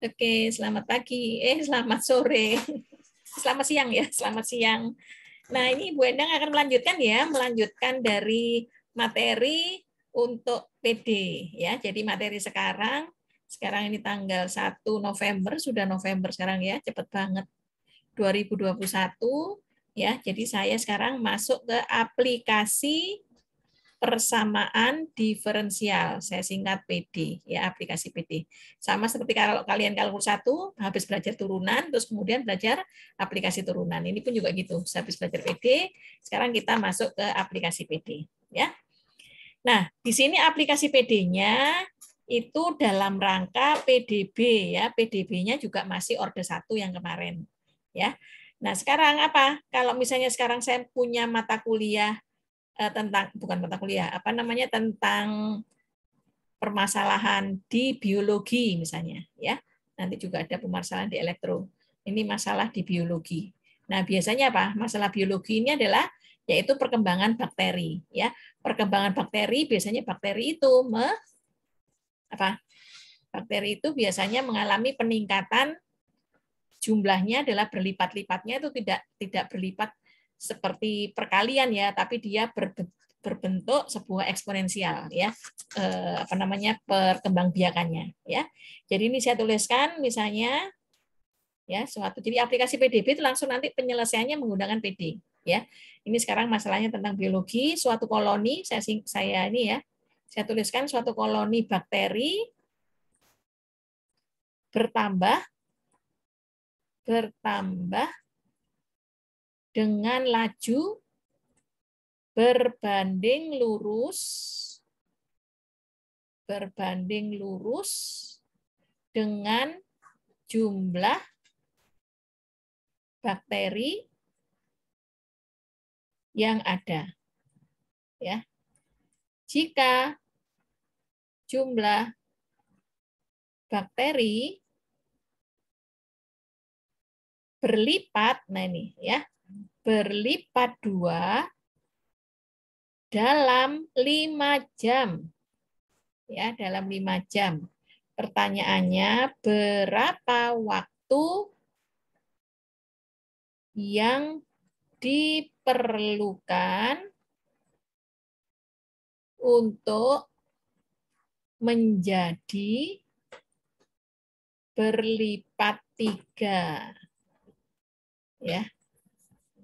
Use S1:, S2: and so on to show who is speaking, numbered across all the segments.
S1: Oke, selamat pagi. Selamat sore. Selamat siang ya, selamat siang. Nah, ini Bu Endang akan melanjutkan ya, melanjutkan dari materi untuk PD ya. Jadi materi sekarang ini tanggal 1 November, sudah November sekarang ya, cepet banget. 2021 ya. Jadi saya sekarang masuk ke aplikasi persamaan diferensial, saya singkat PD, ya aplikasi PD. Sama seperti kalau kalian kalkulus 1, habis belajar turunan, terus kemudian belajar aplikasi turunan. Ini pun juga gitu, habis belajar PD, sekarang kita masuk ke aplikasi PD. Ya. Nah, di sini aplikasi PD-nya itu dalam rangka PDB, ya. PDB-nya juga masih orde 1 yang kemarin. Ya. Nah, sekarang apa? Kalau misalnya sekarang saya punya mata kuliah tentang bukan mata kuliah tentang permasalahan di biologi misalnya ya, nanti juga ada permasalahan di elektro, ini masalah di biologi. Nah, biasanya apa, masalah biologi ini adalah yaitu perkembangan bakteri ya. Perkembangan bakteri biasanya bakteri itu bakteri itu biasanya mengalami peningkatan, jumlahnya adalah berlipat-lipatnya itu tidak berlipat seperti perkalian ya, tapi dia berbentuk sebuah eksponensial ya, perkembangbiakannya ya. Jadi ini saya tuliskan misalnya ya suatu, jadi aplikasi PDB itu langsung nanti penyelesaiannya menggunakan PD ya. Ini sekarang masalahnya tentang biologi, suatu koloni, saya ini ya, saya tuliskan suatu koloni bakteri bertambah dengan laju berbanding lurus dengan jumlah bakteri yang ada. Ya. Jika jumlah bakteri berlipat, nah ini ya, berlipat 2 dalam 5 jam. Ya, dalam 5 jam. Pertanyaannya, berapa waktu yang diperlukan untuk menjadi berlipat 3? Ya.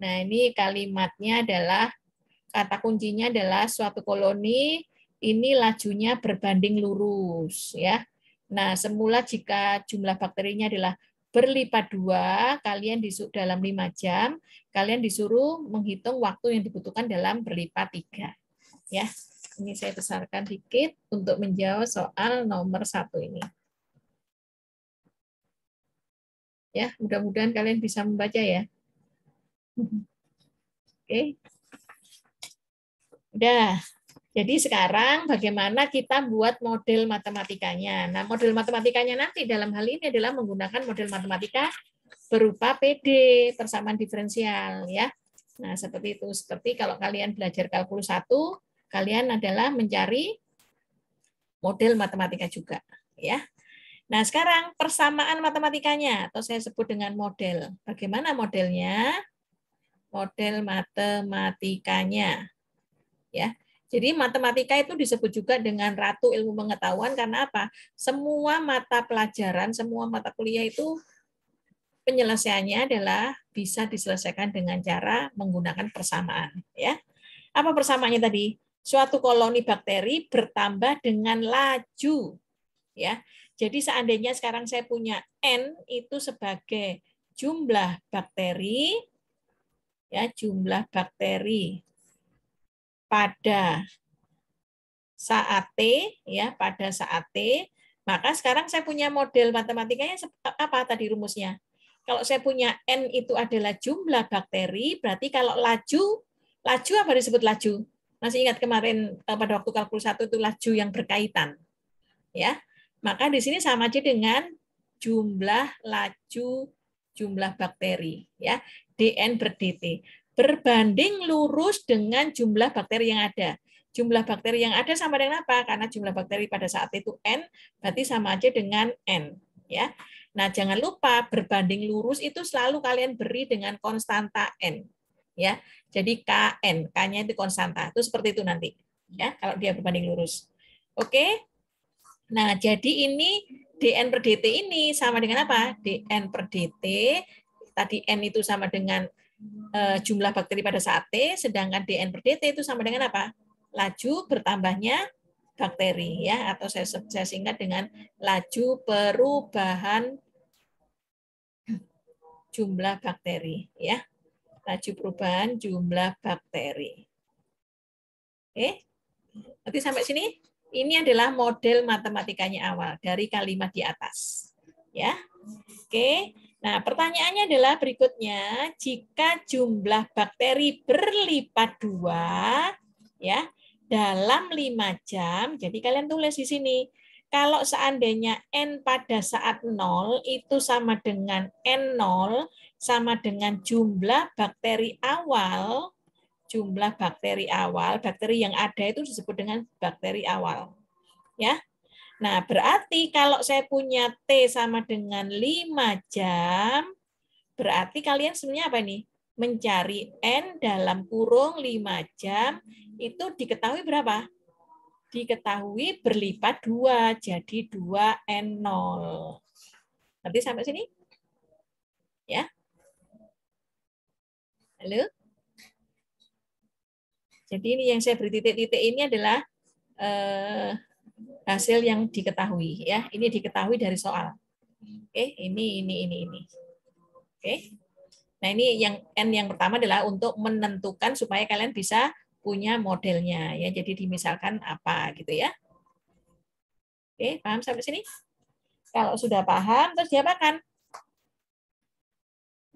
S1: Nah, ini kalimatnya adalah, kata kuncinya adalah suatu koloni ini lajunya berbanding lurus ya. Nah, semula jika jumlah bakterinya adalah berlipat 2, kalian dalam 5 jam, kalian disuruh menghitung waktu yang dibutuhkan dalam berlipat 3. Ya. Ini saya besarkan dikit untuk menjawab soal nomor 1 ini. Ya, mudah-mudahan kalian bisa membaca ya. Oke. Udah. Jadi sekarang bagaimana kita buat model matematikanya. Nah, model matematikanya nanti dalam hal ini adalah menggunakan model matematika berupa PD, persamaan diferensial ya. Nah, seperti itu. Seperti kalau kalian belajar kalkulus 1, kalian adalah mencari model matematika juga ya. Nah, sekarang persamaan matematikanya atau saya sebut dengan model. Bagaimana modelnya? Model matematikanya. Ya. Jadi matematika itu disebut juga dengan ratu ilmu pengetahuan karena apa? Semua mata pelajaran, semua mata kuliah itu penyelesaiannya adalah bisa diselesaikan dengan cara menggunakan persamaan, ya. Apa persamaannya tadi? Suatu koloni bakteri bertambah dengan laju, ya. Jadi seandainya sekarang saya punya N itu sebagai jumlah bakteri, ya, jumlah bakteri pada saat T, ya, pada saat T, maka sekarang saya punya model matematikanya apa tadi rumusnya? Kalau saya punya N itu adalah jumlah bakteri, berarti kalau laju apa disebut laju? Masih ingat kemarin pada waktu kalkulus 1 itu laju yang berkaitan. Ya. Maka di sini sama aja dengan jumlah laju jumlah bakteri, ya. dN per dt. Berbanding lurus dengan jumlah bakteri yang ada. Jumlah bakteri yang ada sama dengan apa? Karena jumlah bakteri pada saat itu N, berarti sama aja dengan N. Ya. Nah, jangan lupa berbanding lurus itu selalu kalian beri dengan konstanta N. Ya, jadi KN, K-nya itu konstanta. Itu seperti itu nanti. Ya, kalau dia berbanding lurus. Oke. Nah, jadi ini dN per dt ini sama dengan apa? dN per dt, tadi N itu sama dengan jumlah bakteri pada saat T, sedangkan dN per dt itu sama dengan apa? Laju bertambahnya bakteri, ya, atau saya singkat dengan laju perubahan jumlah bakteri, ya. Laju perubahan jumlah bakteri. Oke, nanti sampai sini. Ini adalah model matematikanya awal dari kalimat di atas. Ya, oke. Nah, pertanyaannya adalah berikutnya, jika jumlah bakteri berlipat 2, ya, dalam 5 jam, jadi kalian tulis di sini, kalau seandainya N pada saat 0 itu sama dengan N0 sama dengan jumlah bakteri awal, bakteri yang ada itu disebut dengan bakteri awal. Ya. Nah, berarti kalau saya punya T sama dengan 5 jam, berarti kalian sebenarnya apa nih? Mencari N dalam kurung 5 jam, itu diketahui berapa? Diketahui berlipat 2, jadi 2N0. Nanti sampai sini? Ya. Halo? Jadi ini yang saya beri titik-titik ini adalah hasil yang diketahui, ya. Ini diketahui dari soal. Oke, ini. Oke. Nah, ini yang N yang pertama adalah untuk menentukan supaya kalian bisa punya modelnya, ya. Jadi dimisalkan apa gitu, ya. Oke, paham sampai sini? Kalau sudah paham, terus diapakan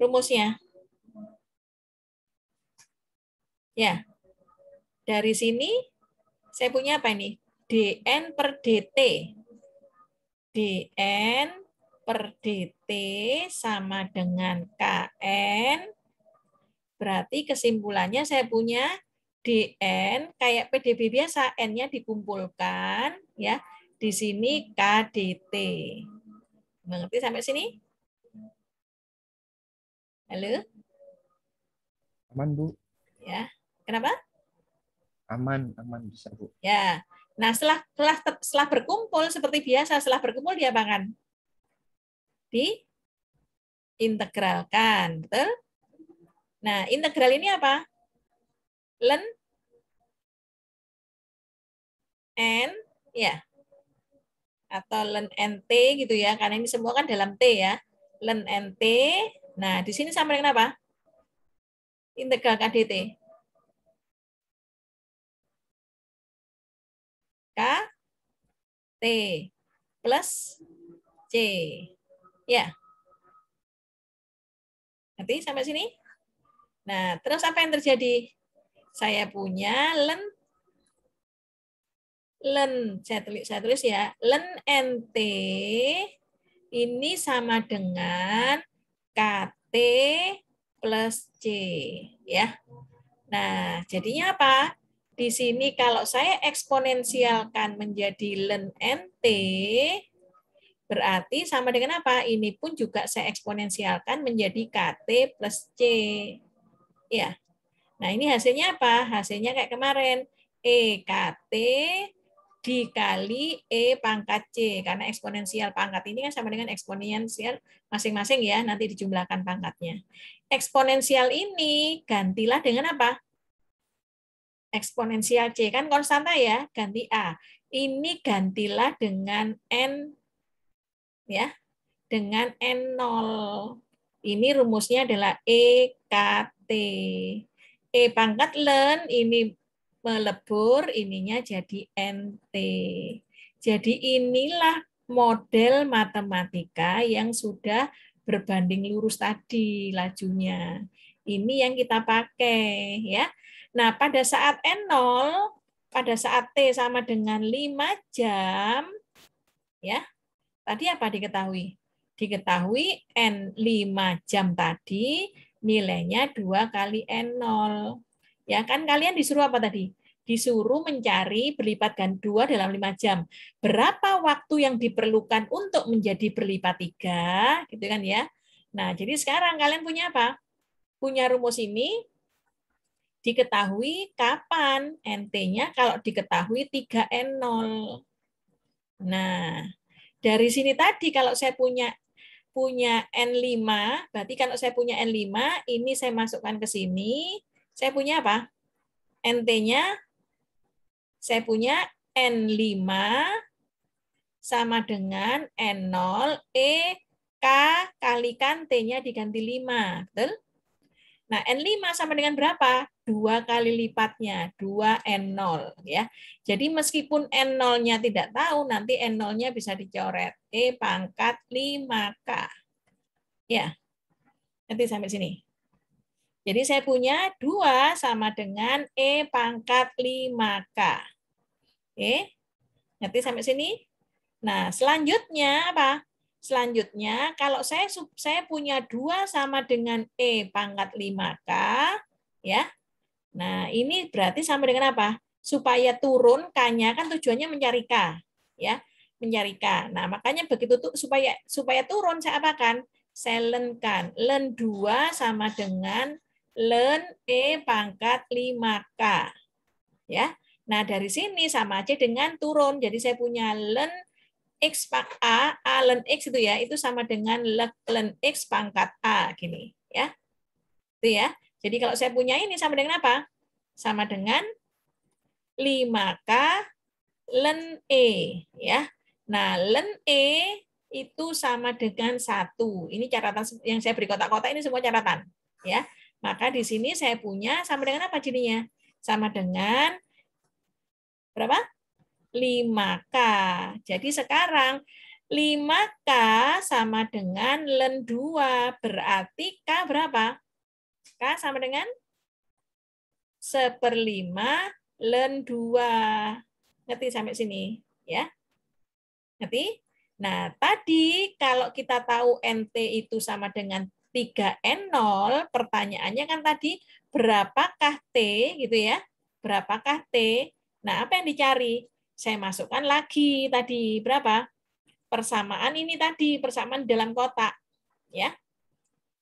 S1: rumusnya? Ya. Dari sini saya punya apa ini? dN per dt. dN per dt sama dengan Kn. Berarti kesimpulannya saya punya dN kayak PDB biasa, N-nya dikumpulkan, ya. Di sini KDT. Mengerti sampai sini? Halo?
S2: Aman, Bu.
S1: Ya. Kenapa?
S2: Aman bisa, Bu.
S1: Ya. Nah, setelah berkumpul seperti biasa, setelah berkumpul diapakan? Diintegralkan, betul? Nah, integral ini apa? Ln N, ya. Atau ln NT gitu ya, karena ini semua kan dalam T ya. Ln NT, nah di sini sama dengan apa? Integral KDT. T plus C. Ya. Nanti sampai sini. Nah, terus apa yang terjadi? Saya punya saya tulis ya, ln NT ini sama dengan KT plus C. Ya. Nah, jadinya apa? Di sini kalau saya eksponensialkan menjadi ln NT, berarti sama dengan apa? Ini pun juga saya eksponensialkan menjadi KT plus C. Ya. Nah, ini hasilnya apa? Hasilnya kayak kemarin. EKT dikali E pangkat C. Karena eksponensial pangkat ini kan sama dengan eksponensial masing-masing ya. Nanti dijumlahkan pangkatnya. Eksponensial ini gantilah dengan apa? Eksponensial C. Kan konstanta ya, ganti A. Ini gantilah dengan N, ya, dengan N0. Ini rumusnya adalah EKT. E pangkat ln ini melebur, ininya jadi NT. Jadi inilah model matematika yang sudah berbanding lurus tadi lajunya. Ini yang kita pakai, ya. Nah, pada saat N0, pada saat T sama dengan 5 jam, ya. Tadi apa diketahui? Diketahui N 5 jam tadi nilainya 2 kali N0. Ya kan kalian disuruh apa tadi? disuruh mencari berlipat ganda 2 dalam 5 jam. Berapa waktu yang diperlukan untuk menjadi berlipat 3, gitu kan ya. Nah, jadi sekarang kalian punya apa? Punya rumus ini, diketahui kapan NT-nya kalau diketahui 3N0. Nah, dari sini tadi kalau saya punya N5, berarti kalau saya punya N5, ini saya masukkan ke sini, saya punya apa? NT-nya, saya punya N5 sama dengan N0, K kalikan T-nya diganti 5. Betul? Nah, N5 sama dengan berapa? 2 kali lipatnya, 2N0. Ya. Jadi meskipun N0-nya tidak tahu, nanti N0-nya bisa dicoret. E pangkat 5K. Ya, nanti sampai sini. Jadi saya punya 2 sama dengan E pangkat 5K. Oke, nanti sampai sini. Nah, selanjutnya apa? Selanjutnya, kalau saya punya 2 sama dengan E pangkat 5K, ya. Nah, ini berarti sama dengan apa? Supaya turun K-nya kan tujuannya mencari K, ya. Mencari K. Nah, makanya begitu tuh supaya turun saya apakan? Saya lenkan. Len 2 sama dengan len E pangkat 5K. Ya. Nah, dari sini sama aja dengan turun. Jadi saya punya len X pangkat A len X itu ya, itu sama dengan len X pangkat A, gini. Ya. Itu ya. Jadi kalau saya punya ini sama dengan apa? Sama dengan 5K len E. Ya. Nah, len E itu sama dengan 1. Ini catatan yang saya beri kotak-kotak ini semua catatan. Ya. Maka di sini saya punya sama dengan apa jadinya? Sama dengan berapa? 5K. Jadi sekarang 5K sama dengan len 2. Berarti K berapa? K sama dengan 1/5 len 2. Ngerti sampai sini? Ya. Ngerti? Nah, tadi kalau kita tahu NT itu sama dengan 3N0, pertanyaannya kan tadi berapakah T gitu ya? Berapakah T? Nah, apa yang dicari? Saya masukkan lagi tadi berapa? Persamaan ini tadi, persamaan dalam kotak. Ya.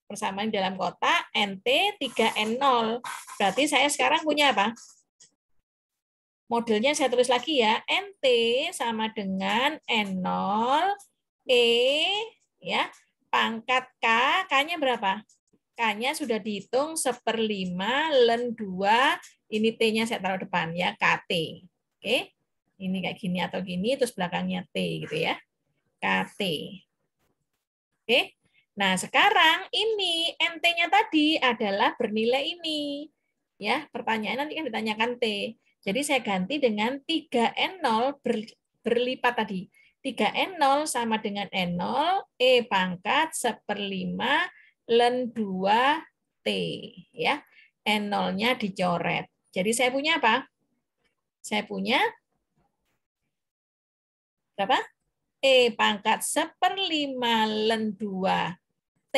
S1: Persamaan dalam kotak NT 3N0. Berarti saya sekarang punya apa? Modelnya saya tulis lagi ya. NT sama dengan N0 E ya. Pangkat K, K-nya berapa? K-nya sudah dihitung 1/5 len 2. Ini T-nya saya taruh depan ya, KT. Oke. Ini kayak gini atau gini terus belakangnya T gitu ya. KT. Oke. Nah, sekarang ini NT-nya tadi adalah bernilai ini. Ya, pertanyaan nanti kan ditanyakan T. Jadi saya ganti dengan 3N0 berlipat tadi. 3N0 sama dengan N0 E pangkat 1/5 len 2T. Ya, N0-nya dicoret. Jadi saya punya apa? Saya punya berapa? E pangkat 1/5 len 2T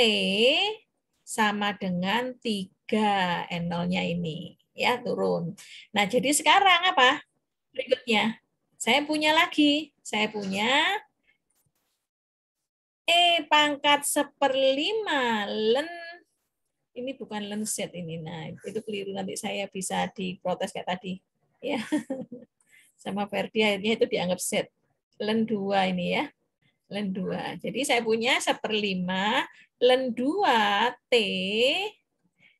S1: sama dengan 3 N0-nya ini. Ya, turun. Nah, jadi sekarang apa? Berikutnya, saya punya lagi. Saya punya E pangkat 1/5 len, ini bukan len Z ini. Nah, itu keliru, nanti saya bisa diprotes kayak tadi. Ya. Sama Ferdi akhirnya itu dianggap Z. Len 2 ini ya. Len 2. Jadi saya punya 1/5 len 2T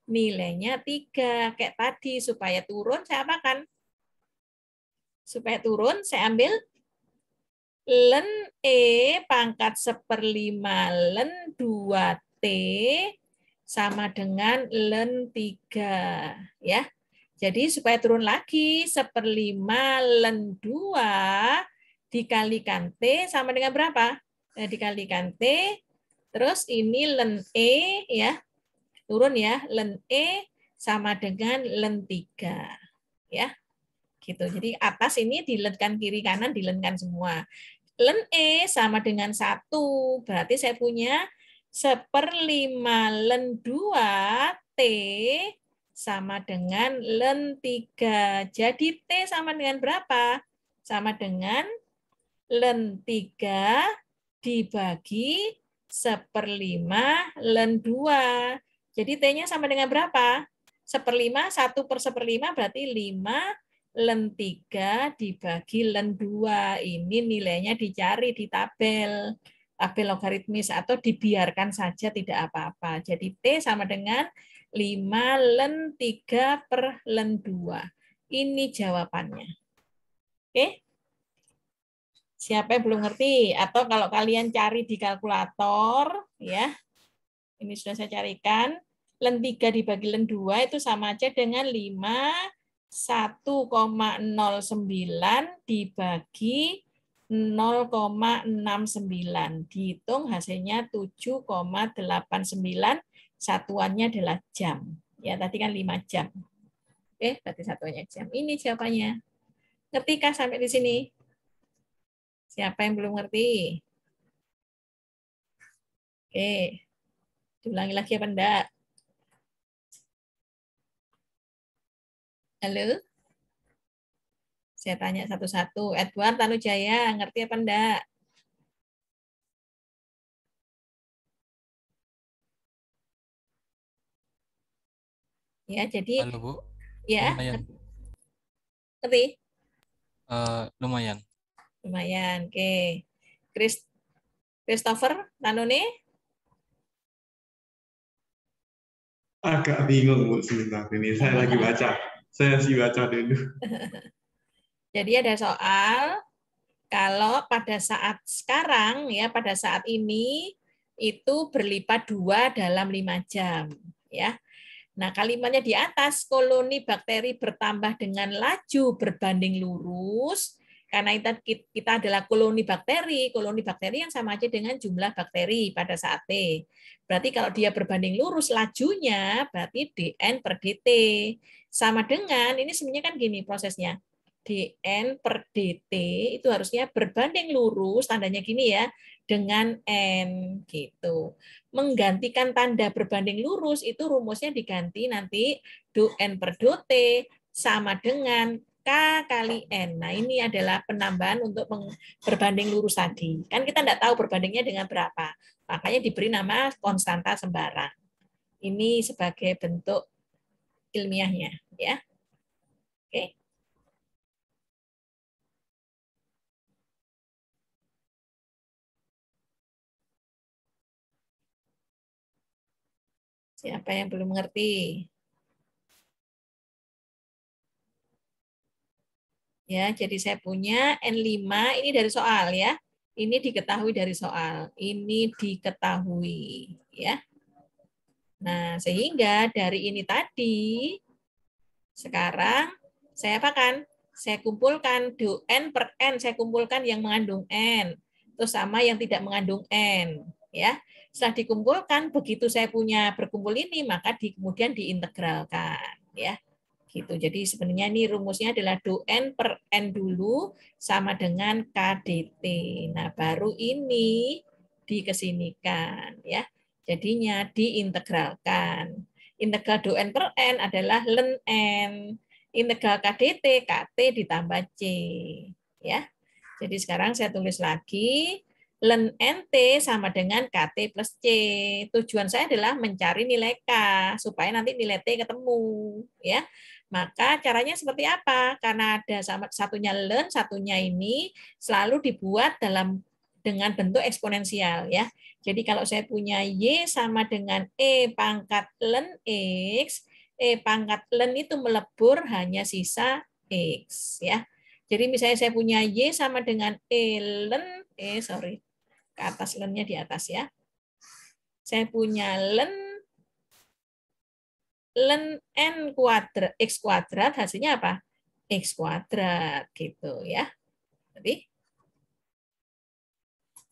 S1: nilainya 3. Kayak tadi, supaya turun saya apakan? Supaya turun saya ambil len E pangkat 1/5 len 2T sama dengan len 3. Ya. Jadi supaya turun lagi 1/5 len 2 dikalikan T sama dengan berapa? Dikalikan T, terus ini len E ya. Turun ya, len E sama dengan len 3. Ya. Gitu. Jadi atas ini dilenkan kiri kanan dilenkan semua. Len E sama dengan 1. Berarti saya punya 1/5 len 2T sama dengan ln 3. Jadi T sama dengan berapa? Sama dengan ln 3 dibagi 1/5 ln 2. Jadi T-nya sama dengan berapa? 1/5, 1/1/5 berarti 5 ln 3 dibagi ln 2. Ini nilainya dicari di tabel logaritmis atau dibiarkan saja tidak apa-apa. Jadi T sama dengan 5 ln 3 per ln 2. Ini jawabannya. Oke? Siapa yang belum ngerti? Atau kalau kalian cari di kalkulator, ya, ini sudah saya carikan, ln 3 dibagi ln 2 itu sama aja dengan 1,09 dibagi 0,69. Dihitung hasilnya 7,89. Satuannya adalah jam. Ya, tadi kan 5 jam. Oke, berarti satuannya jam. Ini jawabannya. Ngertikah sampai di sini? Siapa yang belum ngerti? Oke. Diulangi lagi apa enggak? Halo? Saya tanya satu-satu. Edward Tanujaya, ngerti apa enggak? Ya, jadi
S3: Halo Bu,
S1: ya,
S3: lumayan.
S1: ngerti?
S3: Lumayan.
S1: Lumayan. Oke. Christopher Tanune?
S4: Agak bingung Bu sebentar ini. Saya lagi baca. Saya sih baca dulu.
S1: Jadi ada soal kalau pada saat sekarang ya pada saat ini itu berlipat 2 dalam 5 jam ya. Nah, kalimatnya di atas koloni bakteri bertambah dengan laju berbanding lurus karena kita adalah koloni bakteri yang sama aja dengan jumlah bakteri pada saat T. Berarti kalau dia berbanding lurus lajunya berarti dN per dt. Sama dengan ini sebenarnya kan gini prosesnya. dN per dt itu harusnya berbanding lurus, tandanya gini ya, dengan N gitu. Menggantikan tanda berbanding lurus itu rumusnya diganti nanti do N per do T sama dengan K kali N. Nah ini adalah penambahan untuk berbanding lurus tadi. Kan kita tidak tahu berbandingnya dengan berapa. Makanya diberi nama konstanta sembarang. Ini sebagai bentuk ilmiahnya. Ya. Oke. Siapa yang belum mengerti? Ya, jadi saya punya N5 ini dari soal ya. Ini diketahui dari soal. Ini diketahui ya. Nah, sehingga dari ini tadi sekarang saya apakan? Saya kumpulkan do N per N, saya kumpulkan yang mengandung N. Terus sama yang tidak mengandung N ya. Setelah dikumpulkan begitu saya punya berkumpul ini maka kemudian diintegralkan ya. Gitu. Jadi sebenarnya ini rumusnya adalah do N per N dulu sama dengan KDT. Nah, baru ini dikesinikan ya. Jadinya diintegralkan. Integral do N per N adalah ln N. Integral KDT, KT ditambah C. Ya. Jadi sekarang saya tulis lagi ln NT sama dengan KT plus C. Tujuan saya adalah mencari nilai K supaya nanti nilai T ketemu, ya. Maka caranya seperti apa? Karena ada satunya ln, satunya ini selalu dibuat dengan bentuk eksponensial, ya. Jadi kalau saya punya Y sama dengan E pangkat ln X, E pangkat ln itu melebur hanya sisa X, ya. Jadi misalnya saya punya Y sama dengan E ln, ke atas ln-nya di atas ya. Saya punya ln n kuadrat x kuadrat hasilnya apa? X kuadrat gitu ya.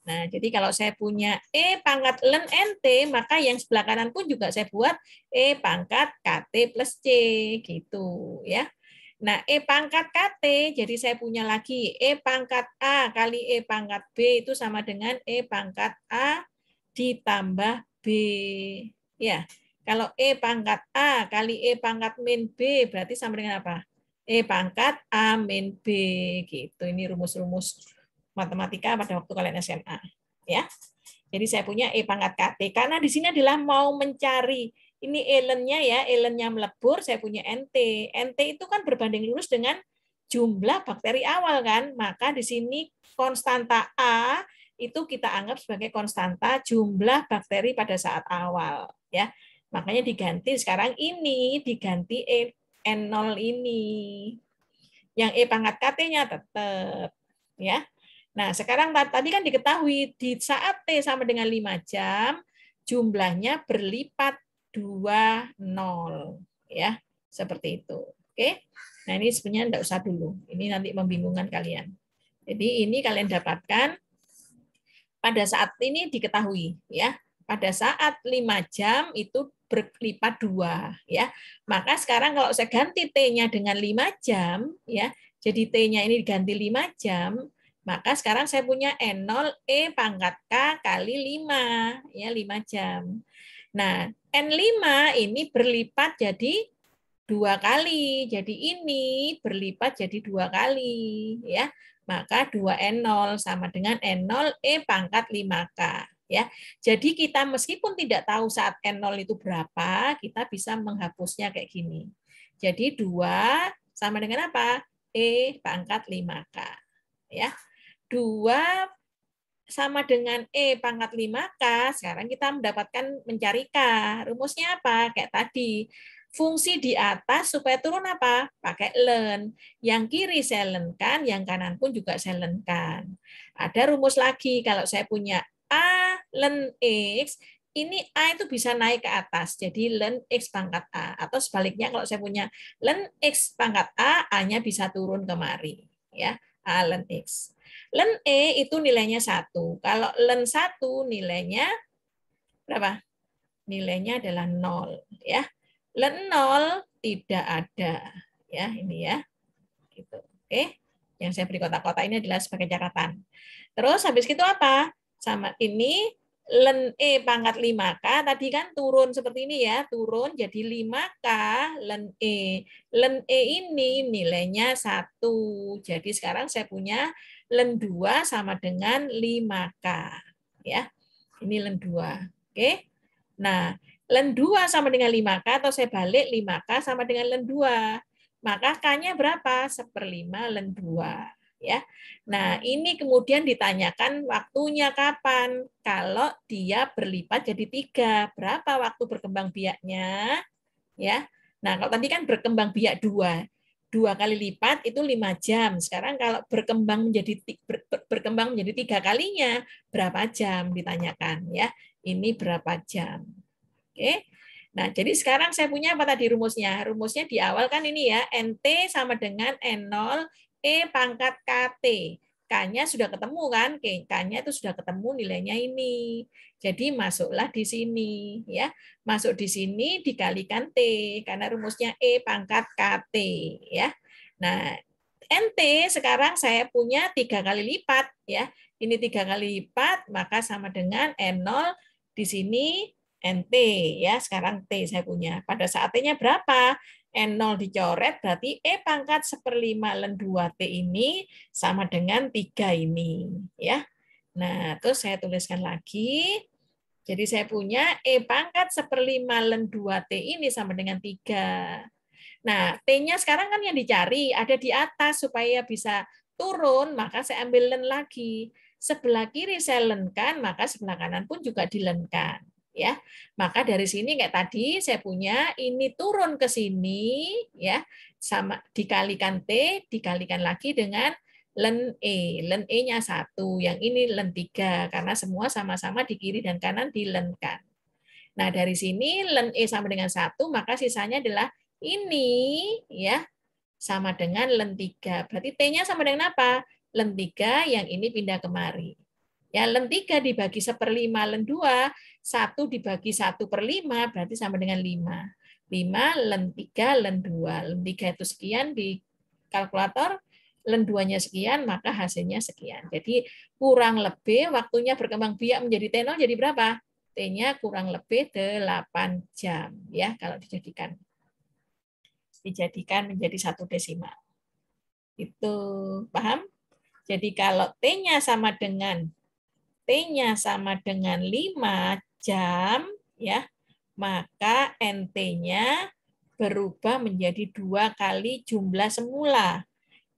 S1: Jadi kalau saya punya E pangkat ln NT, maka yang sebelah kanan pun juga saya buat E pangkat KT plus C gitu ya. Nah, E pangkat KT, jadi saya punya lagi E pangkat A kali E pangkat B itu sama dengan E pangkat A ditambah B. Ya, Kalau E pangkat A kali E pangkat min B berarti sama dengan apa? E pangkat A min B gitu. Ini rumus-rumus matematika pada waktu kalian SMA, ya. Jadi saya punya E pangkat KT karena di sini adalah mau mencari ini elennya ya, elennya melebur, saya punya NT. NT itu kan berbanding lurus dengan jumlah bakteri awal kan, maka di sini konstanta A itu kita anggap sebagai konstanta jumlah bakteri pada saat awal ya. Makanya diganti sekarang ini diganti N0 ini. Yang E pangkat KT-nya tetap ya. Nah, sekarang tadi kan diketahui di saat T sama dengan 5 jam jumlahnya berlipat 20 ya. Seperti itu. Oke. Nah, ini sebenarnya enggak usah dulu. Ini nanti membingungkan kalian. Jadi ini kalian dapatkan pada saat ini diketahui ya. Pada saat 5 jam itu berlipat 2 ya. Maka sekarang kalau saya ganti T-nya dengan 5 jam ya. Jadi T-nya ini diganti 5 jam, maka sekarang saya punya N0 E pangkat K kali 5 ya, 5 jam. Nah, N5 ini berlipat jadi 2 kali. Jadi ini berlipat jadi 2 kali ya. Maka 2N0 sama dengan N0 E pangkat 5K ya. Jadi kita meskipun tidak tahu saat N0 itu berapa, kita bisa menghapusnya kayak gini. Jadi 2 sama dengan apa? E pangkat 5K ya. 2 sama dengan E pangkat 5K, sekarang kita mendapatkan mencari K. Rumusnya apa? Kayak tadi. Fungsi di atas supaya turun apa? Pakai ln. Yang kiri saya lenkan, yang kanan pun juga saya lenkan. Ada rumus lagi, kalau saya punya A ln X, ini A itu bisa naik ke atas, jadi ln X pangkat A. Atau sebaliknya, kalau saya punya ln X pangkat A, A-nya bisa turun kemari. Ya, A ln X. Ln E itu nilainya 1. Kalau ln 1 nilainya berapa? Nilainya adalah 0. Ya. Ln 0 tidak ada. Ya, ini ya. Gitu. Oke. Yang saya beri kotak-kotak ini adalah sebagai catatan. Terus habis itu apa? Sama ini ln E pangkat 5K tadi kan turun seperti ini ya, turun jadi 5K ln E. Ln E ini nilainya 1. Jadi sekarang saya punya ln 2 sama dengan 5K ya. Ini ln 2. Oke. Nah, ln 2 sama dengan 5K atau saya balik 5K sama dengan ln 2. Maka K-nya berapa? 1/5 ln 2 ya. Nah, ini kemudian ditanyakan waktunya kapan? Kalau dia berlipat jadi 3, berapa waktu berkembang biaknya? Ya. Nah, kalau tadi kan berkembang biak 2. 2 kali lipat itu 5 jam. Sekarang kalau berkembang menjadi 3 kalinya, berapa jam ditanyakan ya. Ini berapa jam. Oke. Nah, jadi sekarang saya punya apa tadi rumusnya? Rumusnya di awal kan ini ya, NT sama dengan N0 E pangkat KT. K-nya sudah ketemu kan? K-nya itu sudah ketemu nilainya ini. Jadi masuklah di sini ya. Masuk di sini dikalikan T karena rumusnya E pangkat KT ya. Nah, NT sekarang saya punya 3 kali lipat ya. Ini 3 kali lipat maka sama dengan N0 di sini NT ya, sekarang T saya punya. Pada saat T-nya berapa? N0 dicoret berarti E pangkat 1/5 ln 2T ini sama dengan 3 ini ya. Nah, terus saya tuliskan lagi. Jadi saya punya E pangkat 1/5 ln 2T ini sama dengan 3. Nah, T-nya sekarang kan yang dicari ada di atas supaya bisa turun, maka saya ambil ln lagi. Sebelah kiri saya lenkan, maka sebelah kanan pun juga dilenkan. Ya, maka dari sini kayak tadi saya punya ini turun ke sini ya, sama dikalikan T dikalikan lagi dengan ln E. Ln E-nya 1, yang ini ln 3 karena semua sama-sama di kiri dan kanan dilenkan. Nah, dari sini ln E sama dengan 1, maka sisanya adalah ini ya sama dengan ln 3. Berarti T-nya sama dengan apa? Ln 3 yang ini pindah kemari. Ya, ln 3 dibagi 1/5 ln 2, 1 dibagi 1/5 berarti sama dengan 5. 5 ln 3 ln 2. Ln 3 itu sekian di kalkulator, ln 2-nya sekian, maka hasilnya sekian. Jadi kurang lebih waktunya berkembang biak menjadi T0 jadi berapa? T-nya kurang lebih 8 jam ya kalau dijadikan menjadi 1 desimal. Itu paham? Jadi kalau T-nya sama dengan 5 jam ya, maka NT-nya berubah menjadi 2 kali jumlah semula.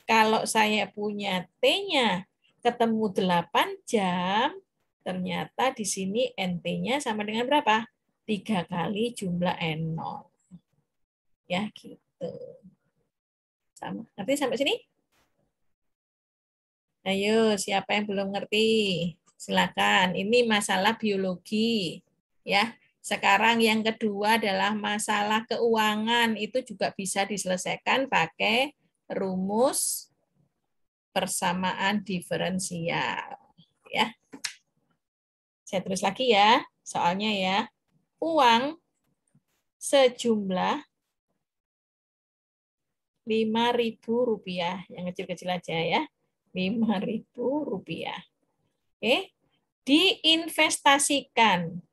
S1: Kalau saya punya T-nya ketemu 8 jam, ternyata di sini NT-nya sama dengan berapa? 3 kali jumlah N0. Ya, gitu. Sama. Ngerti sampai sini? Ayo, siapa yang belum ngerti? Silakan. Ini masalah biologi. Ya. Sekarang yang kedua adalah masalah keuangan. Itu juga bisa diselesaikan pakai rumus persamaan diferensial. Ya. Saya tulis lagi ya, soalnya ya. Uang sejumlah Rp5.000, yang kecil-kecil aja ya. Rp5.000. Oke. Diinvestasikan.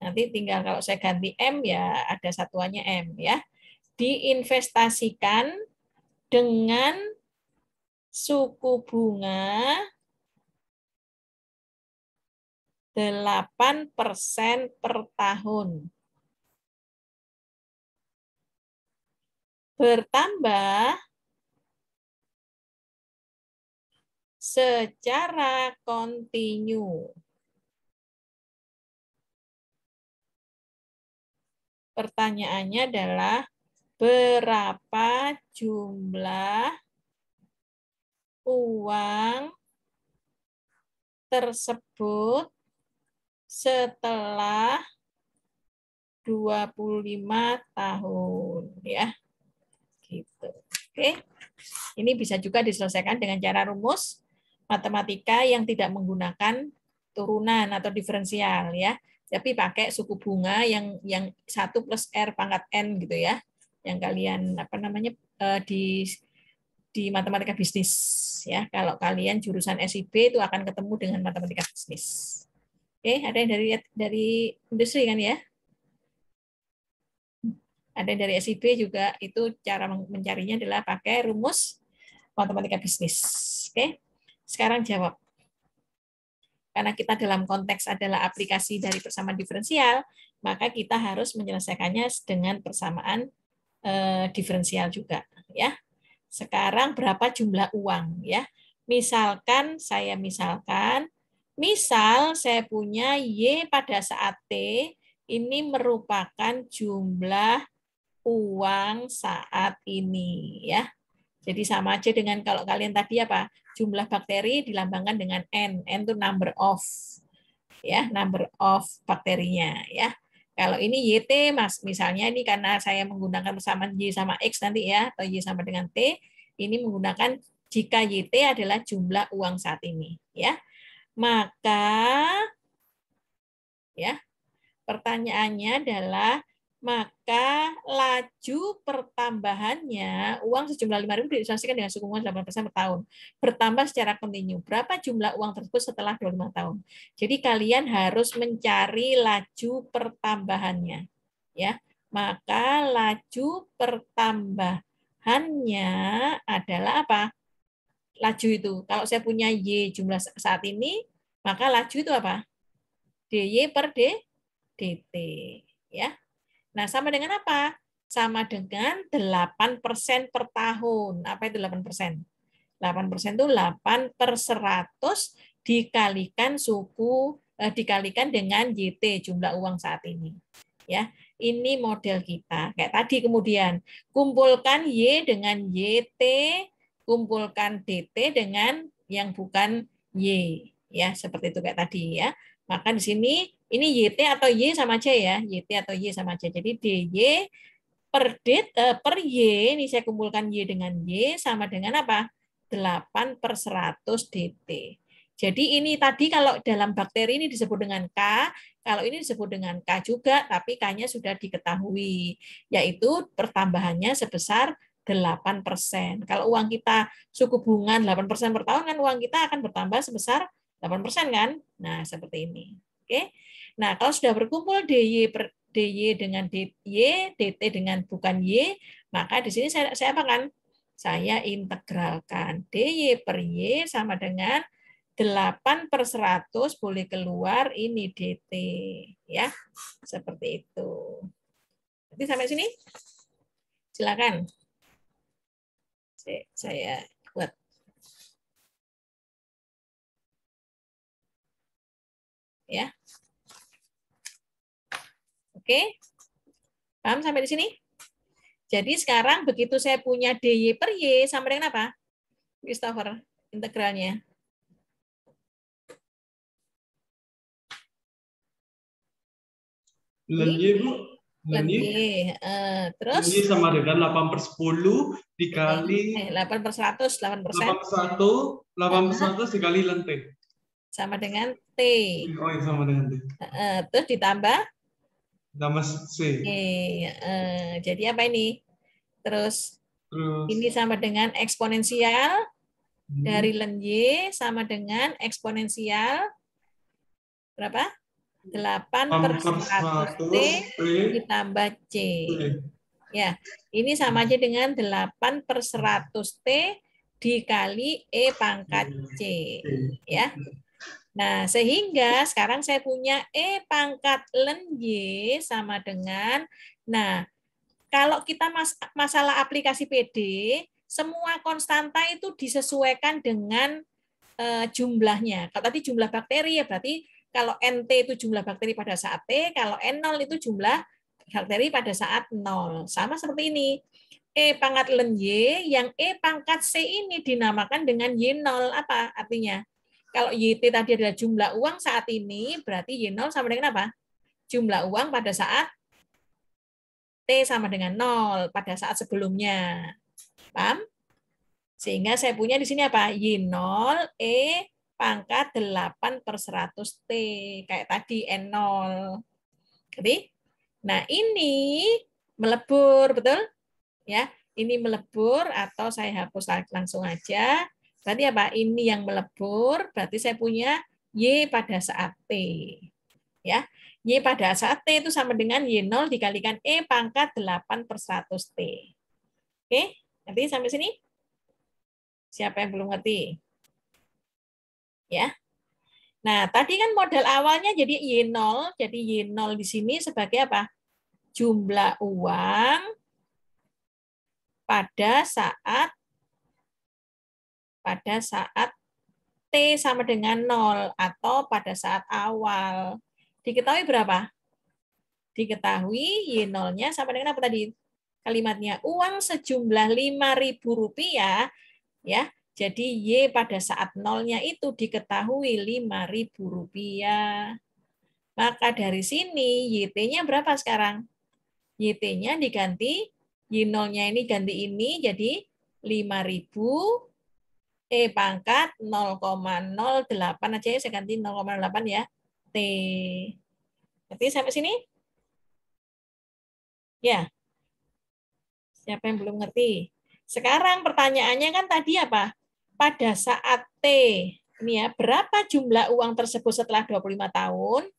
S1: Nanti tinggal kalau saya ganti M ya ada satuannya M ya. Diinvestasikan dengan suku bunga 8% per tahun. Bertambah secara kontinu. Pertanyaannya adalah berapa jumlah uang tersebut setelah 25 tahun ya. Gitu. Oke. Ini bisa juga diselesaikan dengan cara rumus matematika yang tidak menggunakan turunan atau diferensial ya. Tapi pakai suku bunga yang 1 plus R pangkat N gitu ya. Yang kalian di matematika bisnis ya. Kalau kalian jurusan SIB itu akan ketemu dengan matematika bisnis. Oke, ada yang dari industri kan ya? Ada yang dari SIB juga, itu cara mencarinya adalah pakai rumus matematika bisnis. Oke. Sekarang jawab. Karena kita dalam konteks adalah aplikasi dari persamaan diferensial, maka kita harus menyelesaikannya dengan persamaan diferensial juga ya. Sekarang berapa jumlah uang ya? Misal saya punya Y pada saat T ini merupakan jumlah uang saat ini ya. Jadi sama aja dengan kalau kalian tadi apa? Jumlah bakteri dilambangkan dengan N. N itu number of ya, number of bakterinya ya. Kalau ini YT misalnya ini karena saya menggunakan persamaan Y sama X nanti ya, atau Y sama dengan T, ini menggunakan jika YT adalah jumlah uang saat ini ya. Maka ya, pertanyaannya adalah maka laju pertambahannya uang sejumlah 5.000 diilustrasikan dengan suku bunga 8% per tahun. Bertambah secara kontinu. Berapa jumlah uang tersebut setelah 25 tahun? Jadi kalian harus mencari laju pertambahannya. Ya. Maka laju pertambahannya adalah apa? Laju itu. Kalau saya punya Y jumlah saat ini, maka laju itu apa? DY per DT. Ya. Nah, sama dengan apa? Sama dengan 8% per tahun. Apa itu 8%? 8% itu 8 per 100 dikalikan dengan YT, jumlah uang saat ini. Ya, ini model kita. Kayak tadi kemudian, kumpulkan Y dengan YT, kumpulkan DT dengan yang bukan Y. Ya, seperti itu kayak tadi ya. Maka di sini ini YT atau Y sama aja ya. YT atau Y sama aja. Jadi DY per Y, ini saya kumpulkan Y dengan Y sama dengan apa? 8 per 100 DT. Jadi ini tadi kalau dalam bakteri ini disebut dengan K, kalau ini disebut dengan K juga, tapi K-nya sudah diketahui, yaitu pertambahannya sebesar 8%. Kalau uang kita suku bunga 8% per tahun, kan uang kita akan bertambah sebesar 8% kan? Nah, seperti ini. Oke. Nah, kalau sudah berkumpul DY dengan DY, DT dengan bukan Y, maka di sini saya apakan? Saya integralkan. DY per Y sama dengan 8/100 boleh keluar ini DT. Ya, seperti itu. Nanti sampai sini? Silakan. Saya buat. Ya. Oke. Paham sampai di sini? Jadi sekarang begitu saya punya DY per Y sama dengan apa? Christopher, integralnya.
S4: Ln Y, Bu. Ln Y.
S1: Terus?
S4: Ln Y sama dengan 8/10 dikali
S1: 8/100, 8%.
S4: 8/100 dikali ln T.
S1: Sama dengan T.
S4: Oh, iya, sama dengan T.
S1: Terus ditambah?
S4: Tambah C.
S1: Jadi apa ini? Terus ini sama dengan eksponensial dari ln Y sama dengan eksponensial berapa? 8/100 T ditambah C. Ya, ini sama aja dengan 8/100 T dikali E pangkat C. Ya. Nah, sehingga sekarang saya punya E pangkat ln Y sama dengan, nah, kalau kita masalah aplikasi PD, semua konstanta itu disesuaikan dengan jumlahnya. Kalau tadi jumlah bakteri ya berarti kalau NT itu jumlah bakteri pada saat T, kalau N0 itu jumlah bakteri pada saat 0. Sama seperti ini. E pangkat ln Y, yang E pangkat C ini dinamakan dengan Y0. Apa artinya? Kalau YT tadi adalah jumlah uang saat ini, berarti Y0 sama dengan apa? Jumlah uang pada saat T sama dengan 0 pada saat sebelumnya. Paham? Sehingga saya punya di sini apa? Y0 E pangkat 8/100 T. Kayak tadi N0. Jadi, nah ini melebur, betul? Ya, ini melebur atau saya hapus langsung aja. Berarti apa? Ini yang melebur, berarti saya punya Y pada saat T. Ya, Y pada saat T itu sama dengan Y0 dikalikan E pangkat 8/100 T. Oke, nanti sampai sini? Siapa yang belum ngerti? Ya. Nah, tadi kan modal awalnya jadi Y0, jadi Y0 di sini sebagai apa? Jumlah uang pada saat T sama dengan 0 atau pada saat awal. Diketahui berapa? Diketahui Y0-nya sama dengan apa tadi? Kalimatnya uang sejumlah Rp5.000 ya. Jadi Y pada saat 0-nya itu diketahui Rp5.000. Maka dari sini YT-nya berapa sekarang? YT-nya diganti Y0-nya ini ganti ini jadi 5.000 E pangkat 0,08 aja ya, saya ganti 0,08 ya. T. Berarti sampai sini? Ya. Siapa yang belum ngerti? Sekarang pertanyaannya kan tadi apa? Pada saat T, ini ya, berapa jumlah uang tersebut setelah 25 tahun?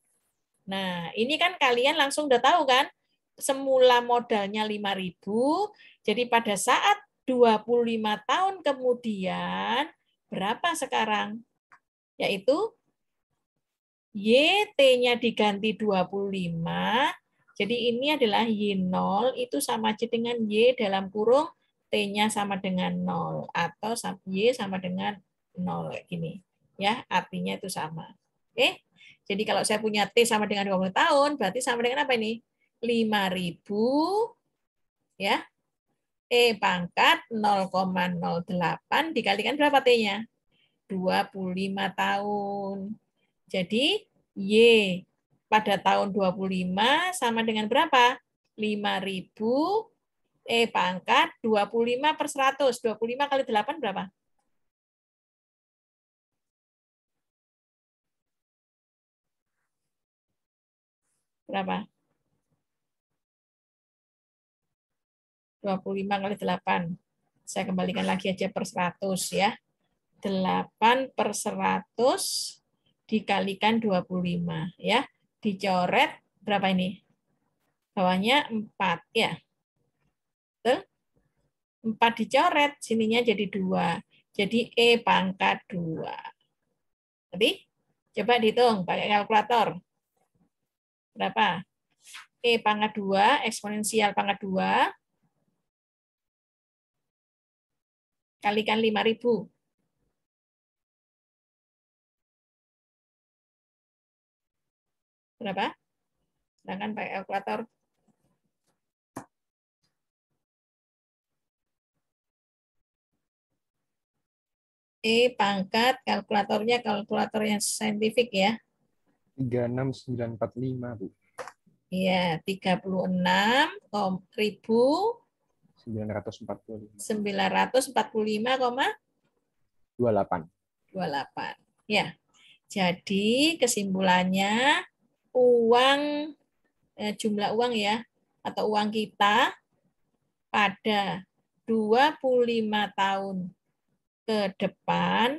S1: Nah, ini kan kalian langsung udah tahu kan? Semula modalnya 5.000, jadi pada saat 25 tahun kemudian, berapa sekarang? Yaitu YT-nya diganti 25, jadi ini adalah Y0 itu sama aja dengan Y dalam kurung T-nya sama dengan 0 atau Y sama dengan 0 kayak gini. Ya, artinya itu sama. Oke. Jadi kalau saya punya T sama dengan 20 tahun, berarti sama dengan apa ini? 5.000 ya. E pangkat 0,08 dikalikan berapa T-nya? 25 tahun. Jadi Y pada tahun 25 sama dengan berapa? 5.000 E pangkat 25/100. 25 kali 8 berapa? Berapa? 25 kali 8. Saya kembalikan lagi aja per 100 ya. 8/100 dikalikan 25 ya. Dicoret berapa ini? Bawahnya 4 ya. Betul? 4 dicoret, sininya jadi 2. Jadi E pangkat 2. Jadi coba dihitung pakai kalkulator. Berapa? E pangkat 2, eksponensial pangkat 2, kalikan 5.000. Berapa? Silahkan pakai kalkulator. E pangkat, kalkulatornya kalkulator yang saintifik ya.
S2: 36945, Bu.
S1: Iya, 36.945,28.
S2: 28.
S1: Ya. Jadi kesimpulannya jumlah uang ya atau uang kita pada 25 tahun ke depan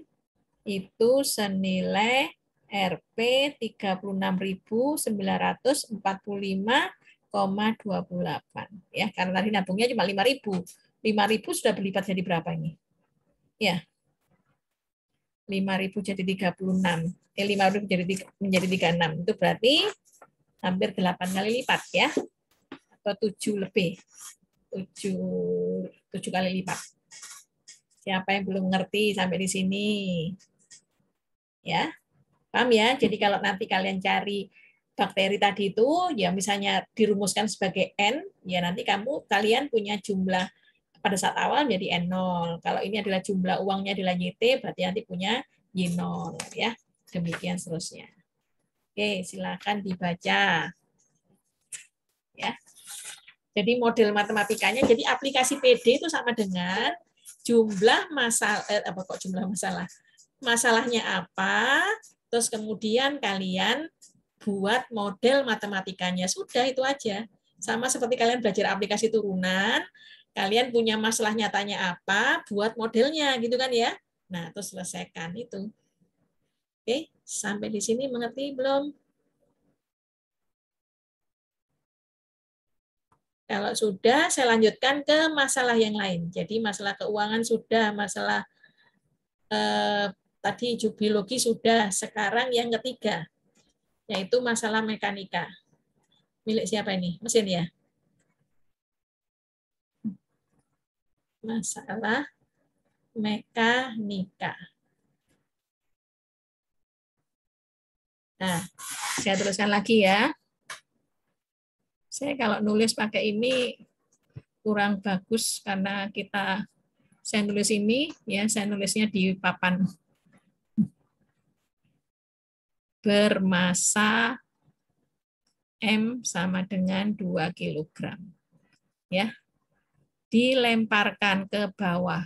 S1: itu senilai Rp 36.945,28 ya, karena tadi nabungnya cuma 5.000. 5.000 sudah berlipat jadi berapa ini? Ya. 5.000 jadi 36. 5.000 menjadi 36. Itu berarti hampir 8 kali lipat ya. Atau 7 lebih. 7 kali lipat. Siapa yang belum ngerti sampai di sini? Ya. Paham ya? Jadi kalau nanti kalian cari bakteri tadi itu, ya misalnya dirumuskan sebagai N, ya nanti kalian punya jumlah pada saat awal menjadi N0. Kalau ini adalah jumlah uangnya adalah YT, berarti nanti punya Y0. Ya. Demikian seterusnya. Oke, silakan dibaca. Ya. Jadi model matematikanya, jadi aplikasi PD itu sama dengan jumlah masalah, jumlah masalah? Masalahnya apa, terus kemudian kalian buat model matematikanya. Sudah, itu aja. Sama seperti kalian belajar aplikasi turunan, kalian punya masalah nyatanya apa, buat modelnya, gitu kan ya. Nah, terus selesaikan itu. Oke, sampai di sini mengerti belum? Kalau sudah, saya lanjutkan ke masalah yang lain. Jadi masalah keuangan sudah, masalah tadi biologi sudah. Sekarang yang ketiga, yaitu masalah mekanika. Milik siapa ini? Mesin ya? Masalah mekanika. Nah, saya teruskan lagi ya. Saya kalau nulis pakai ini kurang bagus karena saya nulis ini ya, saya nulisnya di papan bermasa M sama dengan 2 kg. Ya. Dilemparkan ke bawah.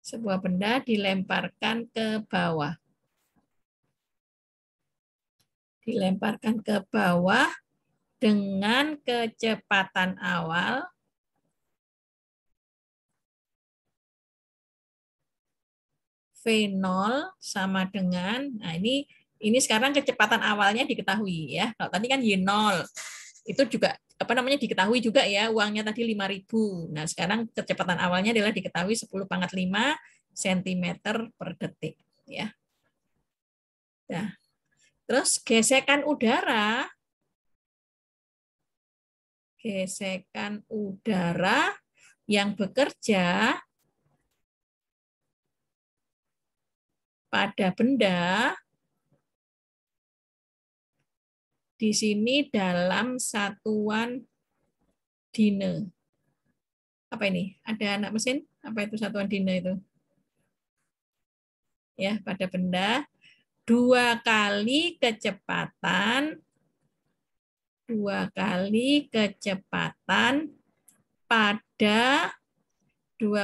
S1: Sebuah benda dilemparkan ke bawah. Dilemparkan ke bawah dengan kecepatan awal V0 sama dengan, nah ini sekarang kecepatan awalnya diketahui ya. Kalau tadi kan Y0, itu juga diketahui juga ya, uangnya tadi 5.000. Nah, sekarang kecepatan awalnya adalah diketahui 10⁵ cm per detik ya. Nah, terus gesekan udara yang bekerja pada benda di sini dalam satuan Dine. Apa ini? Ada anak mesin? Apa itu satuan Dine itu? Ya, pada benda 2 kali kecepatan pada 2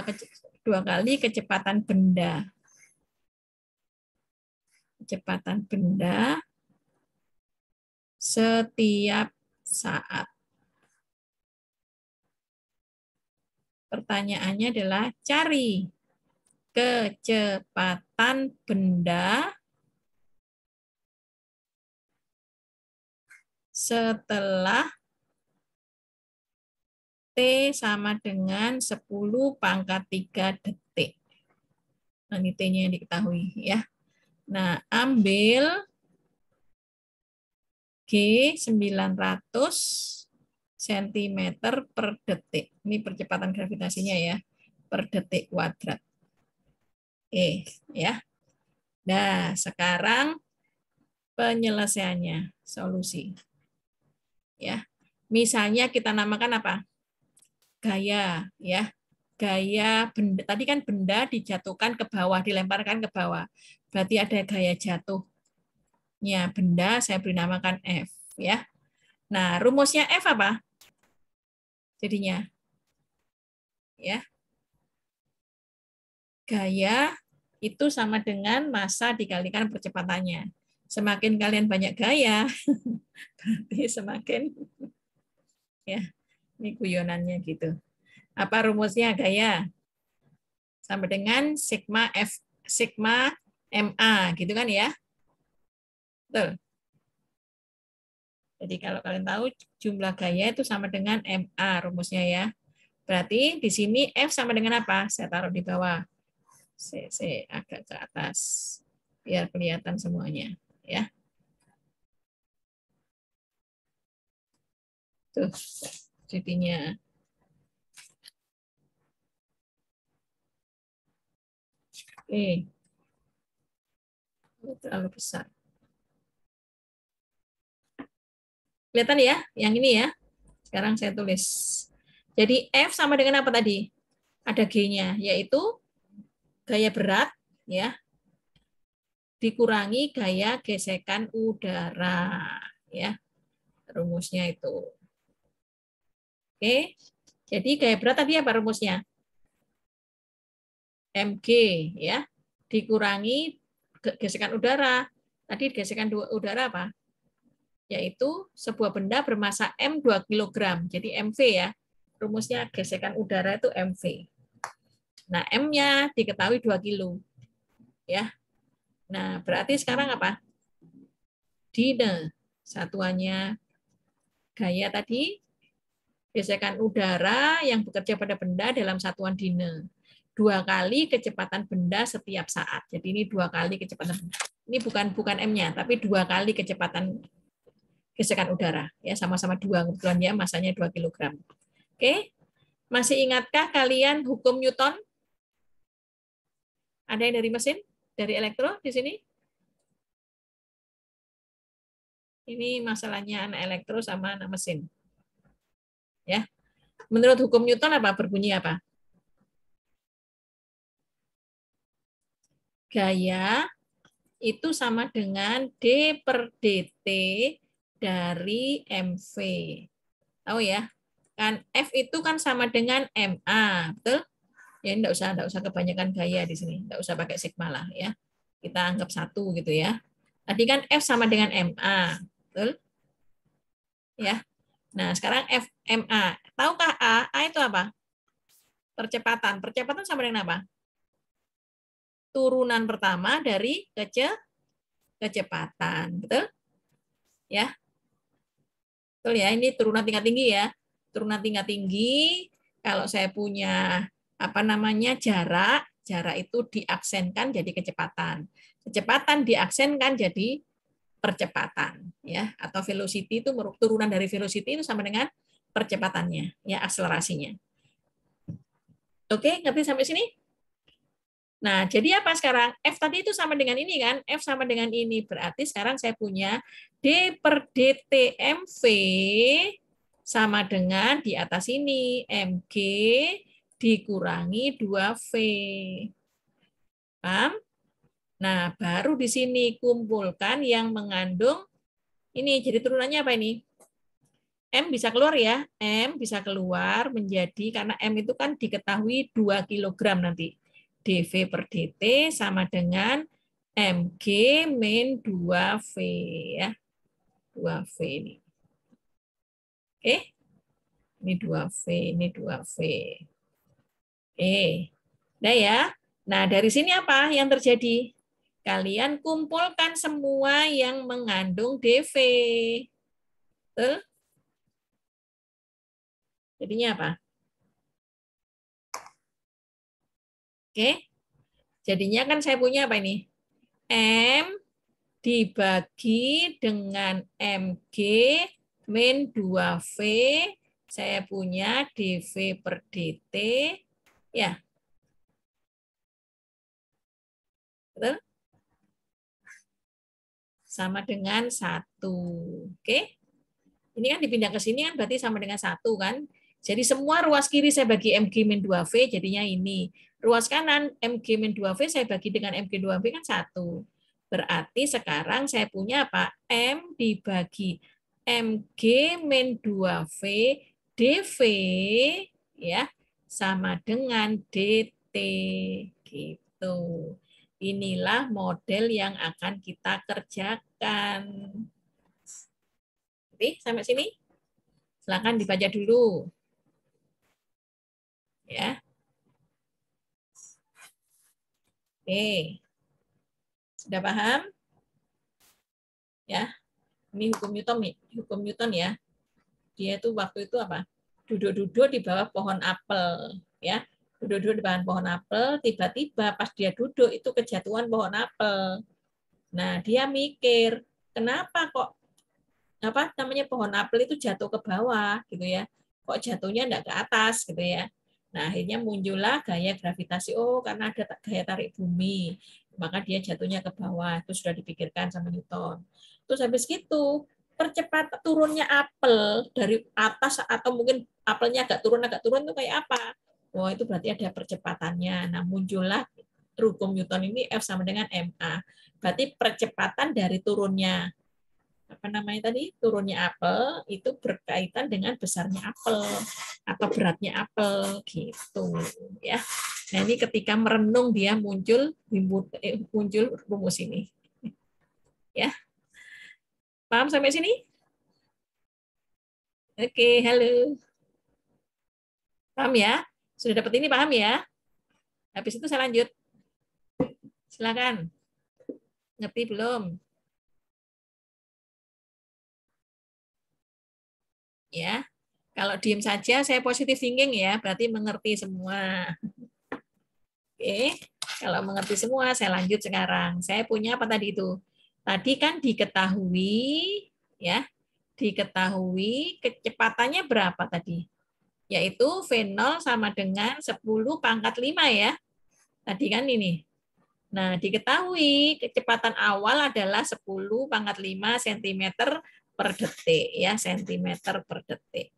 S1: kali kecepatan benda. Kecepatan benda setiap saat. Pertanyaannya adalah cari kecepatan benda setelah T sama dengan 10 pangkat 3 detik. Nah, ini T-nya yang diketahui ya. Nah, ambil G 900 cm per detik. Ini percepatan gravitasinya ya, per detik kuadrat. Ya. Nah, sekarang penyelesaiannya, solusi. Ya. Misalnya kita namakan apa? Gaya, ya. Gaya benda, tadi kan benda dijatuhkan ke bawah, dilemparkan ke bawah. Berarti ada gaya jatuhnya benda, saya beri namakan F, ya. Nah, rumusnya F apa? Jadinya ya. Gaya itu sama dengan massa dikalikan percepatannya. Semakin kalian banyak gaya, berarti semakin ya, ini guyonannya gitu. Apa rumusnya gaya? Sama dengan sigma F sigma MA gitu kan ya. Betul. Jadi kalau kalian tahu jumlah gaya itu sama dengan MA rumusnya ya. Berarti di sini F sama dengan apa? Saya taruh di bawah. C agak ke atas biar kelihatan semuanya ya. Tuh jadinya terlalu besar. Kelihatan ya, yang ini ya. Sekarang saya tulis. Jadi F sama dengan apa tadi? Ada G-nya, yaitu gaya berat ya dikurangi gaya gesekan udara ya. Rumusnya itu. Oke. Jadi gaya berat tadi apa rumusnya? mg ya dikurangi gesekan udara. Tadi gesekan udara apa? Yaitu sebuah benda bermasa M 2 kg. Jadi MV ya. Rumusnya gesekan udara itu MV. Nah, M-nya diketahui 2 kilo. Ya. Nah, berarti sekarang apa? Dine. Satuannya gaya tadi gesekan udara yang bekerja pada benda dalam satuan dine. 2 kali kecepatan benda setiap saat. Jadi ini 2 kali kecepatan benda. Ini bukan M-nya, tapi 2 kali kecepatan gesekan udara. Ya, sama-sama 2, kebetulan ya masanya 2 kg. Oke. Masih ingatkah kalian hukum Newton? Ada yang dari mesin? Dari elektro di sini? Ini masalahnya anak elektro sama anak mesin. Ya. Menurut hukum Newton apa berbunyi apa? Gaya itu sama dengan D per DT dari MV. Tahu ya? Kan F itu kan sama dengan MA, betul? Ya, enggak usah kebanyakan gaya di sini. Enggak usah pakai sigma lah ya. Kita anggap 1 gitu ya. Tadi kan F sama dengan MA, betul? Ya. Nah, sekarang FMA. Tahukah A? A itu apa? Percepatan. Percepatan sama dengan apa? Turunan pertama dari kecepatan. Betul? Ya. Betul ya, ini turunan tingkat tinggi ya. Turunan tingkat tinggi, kalau saya punya jarak itu diaksenkan jadi kecepatan. Kecepatan diaksenkan jadi percepatan ya, atau velocity itu turunan dari velocity itu sama dengan percepatannya ya, akselerasinya. Oke, ngerti sampai sini? Nah, jadi apa sekarang? F tadi itu sama dengan ini kan? F sama dengan ini. Berarti sekarang saya punya D per DT MV sama dengan di atas ini. MG dikurangi 2V. Paham? Nah, baru di sini kumpulkan yang mengandung ini. Jadi turunannya apa ini? M bisa keluar ya. M bisa keluar menjadi, karena M itu kan diketahui 2 kg nanti. dV per dt sama dengan mg min 2v ya. 2v ini. Oke. Ini 2v, ini 2v. Oke. Nah ya. Nah, dari sini apa yang terjadi? Kalian kumpulkan semua yang mengandung dV. Betul? Jadinya apa? Oke. Jadinya kan saya punya apa ini? M dibagi dengan MG min 2V. Saya punya dV per dt. Ya. Betul? Sama dengan 1. Oke. Ini kan dipindah ke sini kan berarti sama dengan 1 kan. Jadi semua ruas kiri saya bagi MG min 2V jadinya ini. Ruas kanan MG min 2V saya bagi dengan MG 2V kan 1. Berarti sekarang saya punya apa? M dibagi MG min 2V dV ya sama dengan dt gitu. Inilah model yang akan kita kerjakan. Oke, sampai sini. Silakan dibaca dulu. Ya. Oke. Sudah paham? Ya. Ini hukum Newton ya. Dia itu waktu itu apa? Duduk-duduk di bawah pohon apel, ya. Duduk-duduk di bawah pohon apel, tiba-tiba pas dia duduk itu kejatuhan pohon apel. Nah, dia mikir, kenapa kok apa namanya pohon apel itu jatuh ke bawah gitu ya? Kok jatuhnya enggak ke atas gitu ya? Nah, akhirnya muncullah gaya gravitasi. Oh, karena ada gaya tarik bumi. Maka dia jatuhnya ke bawah. Itu sudah dipikirkan sama Newton. Terus habis itu, percepat turunnya apel dari atas atau mungkin apelnya agak turun itu kayak apa? Wah, itu berarti ada percepatannya. Nah, muncullah hukum Newton ini F sama dengan ma. Berarti percepatan dari turunnya apa namanya tadi turunnya apel itu berkaitan dengan besarnya apel atau beratnya apel gitu ya. Nah ini ketika merenung dia muncul rumus ini ya. Paham sampai sini? Oke, halo. Paham ya? Sudah dapat ini paham ya? Habis itu saya lanjut. Silakan. Ngerti belum? Ya. Kalau diem saja saya positive thinking ya, berarti mengerti semua. Oke, kalau mengerti semua saya lanjut sekarang. Saya punya apa tadi itu? Tadi kan diketahui ya, diketahui kecepatannya berapa tadi? Yaitu V0 sama dengan 10 pangkat 5 ya. Tadi kan ini. Nah, diketahui kecepatan awal adalah 10 pangkat 5 cm per detik ya, cm per detik.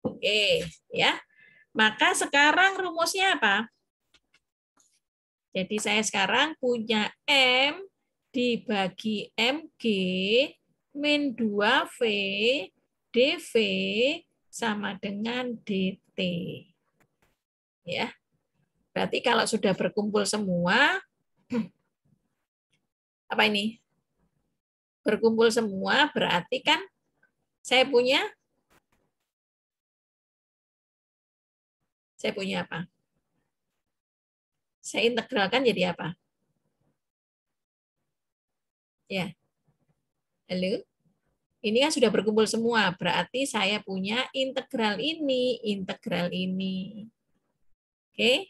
S1: Oke, ya. Maka sekarang rumusnya apa? Jadi saya sekarang punya M dibagi MG min 2V dV sama dengan dt. Ya. Berarti kalau sudah berkumpul semua apa ini? Berkumpul semua berarti kan saya punya apa? Saya integralkan jadi apa? Ya. Halo? Ini kan sudah berkumpul semua, berarti saya punya integral ini, integral ini. Oke?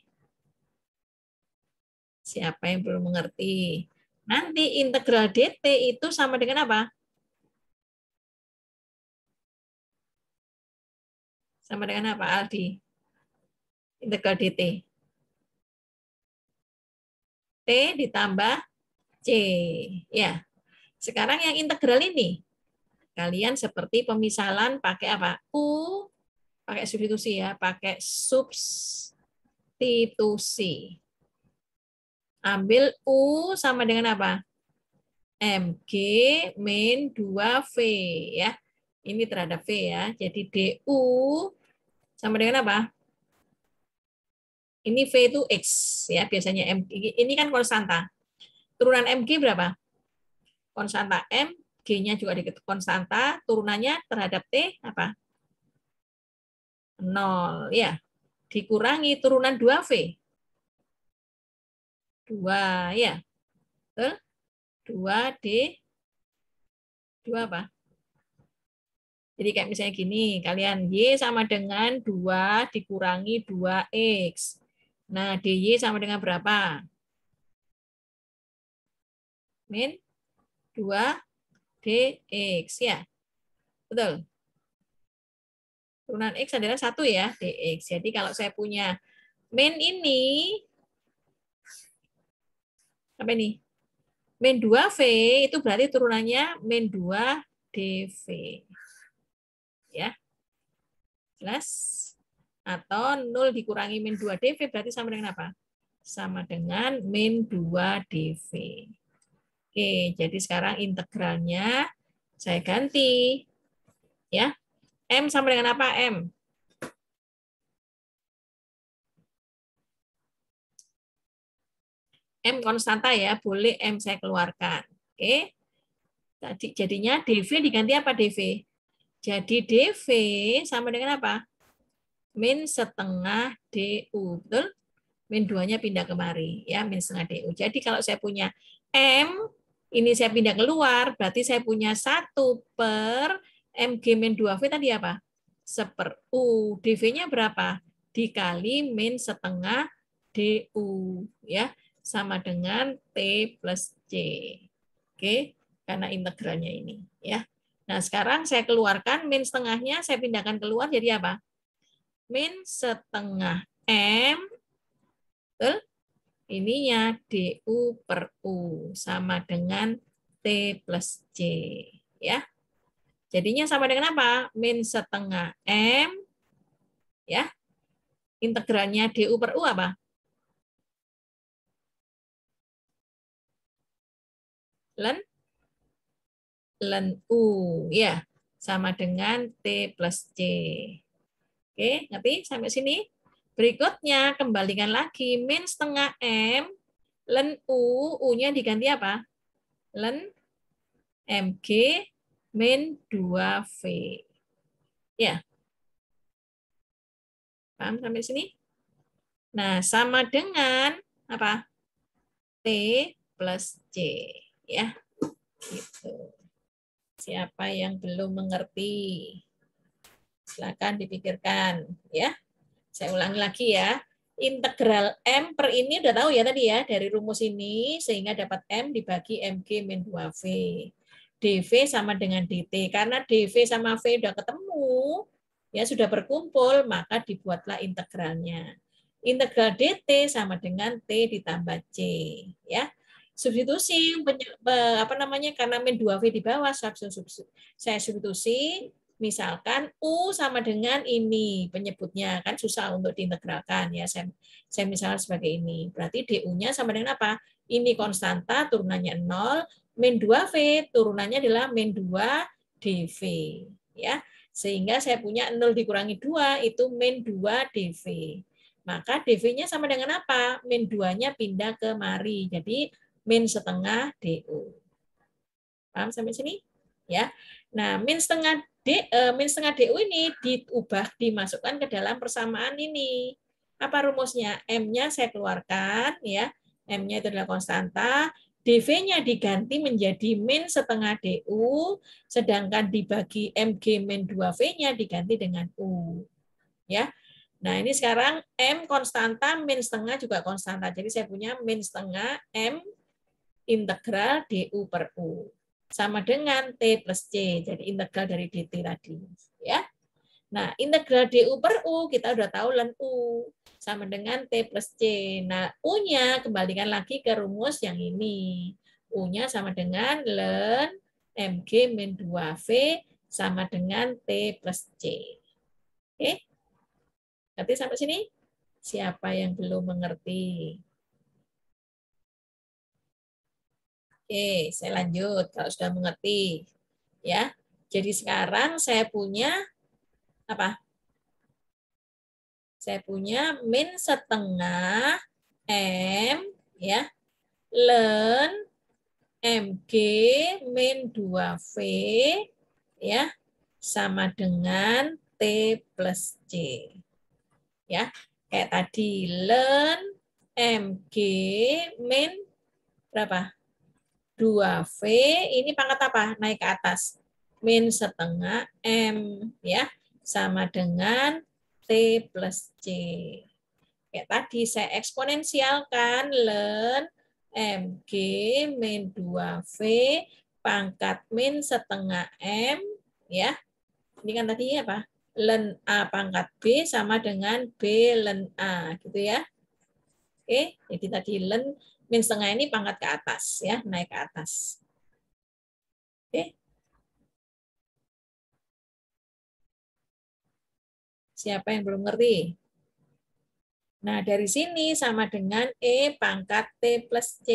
S1: Siapa yang belum mengerti? Nanti integral dt itu sama dengan apa? Sama dengan apa, Aldi? Integral dt. T ditambah C. Ya. Sekarang yang integral ini, kalian seperti pemisalan pakai apa? U, pakai substitusi ya, pakai substitusi. Ambil U sama dengan apa? MG min 2V ya. Ini terhadap V ya. Jadi DU sama dengan apa? Ini V itu X ya, biasanya M. Ini kan konstanta. Turunan MG berapa? Konstanta M, G-nya juga konstanta, turunannya terhadap T apa? 0 ya. Dikurangi turunan 2V. 2 ya. Betul? 2D 2 apa? Jadi kayak misalnya gini, kalian Y sama dengan 2 dikurangi 2X. Nah, DY sama dengan berapa? Min 2 DX, ya. Betul. Turunan X adalah 1 ya, DX. Jadi kalau saya punya min ini, apa ini? Min 2V itu berarti turunannya min 2 DV. Ya. Jelas? Atau 0 dikurangi min 2 DV berarti sama dengan apa? Sama dengan min 2 DV. Oke, jadi sekarang integralnya saya ganti. Ya. M sama dengan apa? M. M konstanta ya, boleh M saya keluarkan. Oke. Tadi jadinya DV diganti apa DV? Jadi DV sama dengan apa? Min setengah DU, betul? Min 2-nya pindah kemari, ya, min setengah DU. Jadi kalau saya punya M, ini saya pindah keluar, berarti saya punya 1 per MG min 2V tadi apa? 1/U. DV-nya berapa? Dikali min setengah DU, ya, sama dengan T plus C. Oke, karena integralnya ini, ya. Nah, sekarang saya keluarkan min setengahnya, saya pindahkan keluar jadi apa? Min setengah M, betul? Ininya DU per U sama dengan T plus C. Ya. Jadinya sama dengan apa? Min setengah M, ya. Integralnya DU per U apa? Ln U, ya. Sama dengan T plus C. Oke, ngerti sampai sini? Berikutnya, kembalikan lagi. Min setengah M, ln U, U-nya diganti apa? Ln MG min 2V. Ya. Paham sampai sini? Nah, sama dengan apa? T plus C. Ya. Gitu. Siapa yang belum mengerti? Silakan dipikirkan. Ya. Saya ulangi lagi ya. Integral M per ini udah tahu ya tadi ya. Dari rumus ini sehingga dapat M dibagi MG min 2V. DV sama dengan DT. Karena DV sama V udah ketemu, ya sudah berkumpul, maka dibuatlah integralnya. Integral DT sama dengan T ditambah C. Ya. Substitusi apa namanya karena min 2V di bawah saya substitusi misalkan U sama dengan ini penyebutnya kan susah untuk diintegralkan ya saya misalkan sebagai ini berarti DU-nya sama dengan apa? Ini konstanta turunannya 0 min 2V turunannya adalah min 2 DV ya sehingga saya punya 0 dikurangi 2 itu min 2 DV maka DV-nya sama dengan apa? Min 2-nya pindah ke mari jadi min setengah DU. Paham sampai sini? Ya. Nah, min setengah DU ini diubah dimasukkan ke dalam persamaan ini. Apa rumusnya? M-nya saya keluarkan ya. M-nya itu adalah konstanta, DV-nya diganti menjadi min setengah DU, sedangkan dibagi MG min 2V-nya diganti dengan U. Ya. Nah, ini sekarang M konstanta, min setengah juga konstanta. Jadi saya punya min setengah M integral DU per U. Sama dengan T plus C. Jadi integral dari DT tadi. Ya. Nah, integral DU per U kita udah tahu ln U. Sama dengan T plus C. Nah, U-nya kembalikan lagi ke rumus yang ini. U-nya sama dengan ln MG min 2V sama dengan T plus C. Oke? Ngerti sampai sini? Siapa yang belum mengerti? Oke, saya lanjut kalau sudah mengerti. Ya. Jadi sekarang saya punya apa? Saya punya min setengah M ya. Ln MG min 2V ya sama dengan T plus C. Ya. Kayak tadi ln MG min berapa? 2V, ini pangkat apa? Naik ke atas. min setengah M, ya, sama dengan T plus C. Kayak tadi saya eksponensialkan ln MG min 2V pangkat min setengah M, ya. Ini kan tadi apa? Ln A pangkat B sama dengan B ln A, gitu ya. Oke, jadi tadi ln min setengah ini pangkat ke atas, ya, naik ke atas. Oke. Siapa yang belum ngerti? Nah, dari sini sama dengan E pangkat T plus C.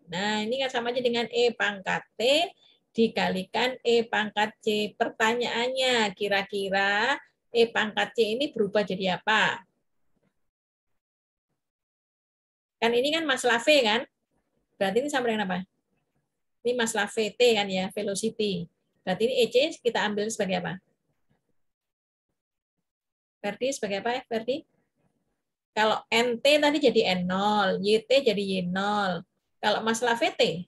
S1: Nah, ini kan sama aja dengan E pangkat T dikalikan E pangkat C. Pertanyaannya, kira-kira E pangkat C ini berubah jadi apa? Kan ini kan masalah V kan? Berarti ini sama dengan apa? Ini masalah VT kan ya, velocity. Berarti ini EC kita ambil sebagai apa? Verdi sebagai apa ya, Verdi? Kalau NT tadi jadi N0, YT jadi Y0. Kalau masalah VT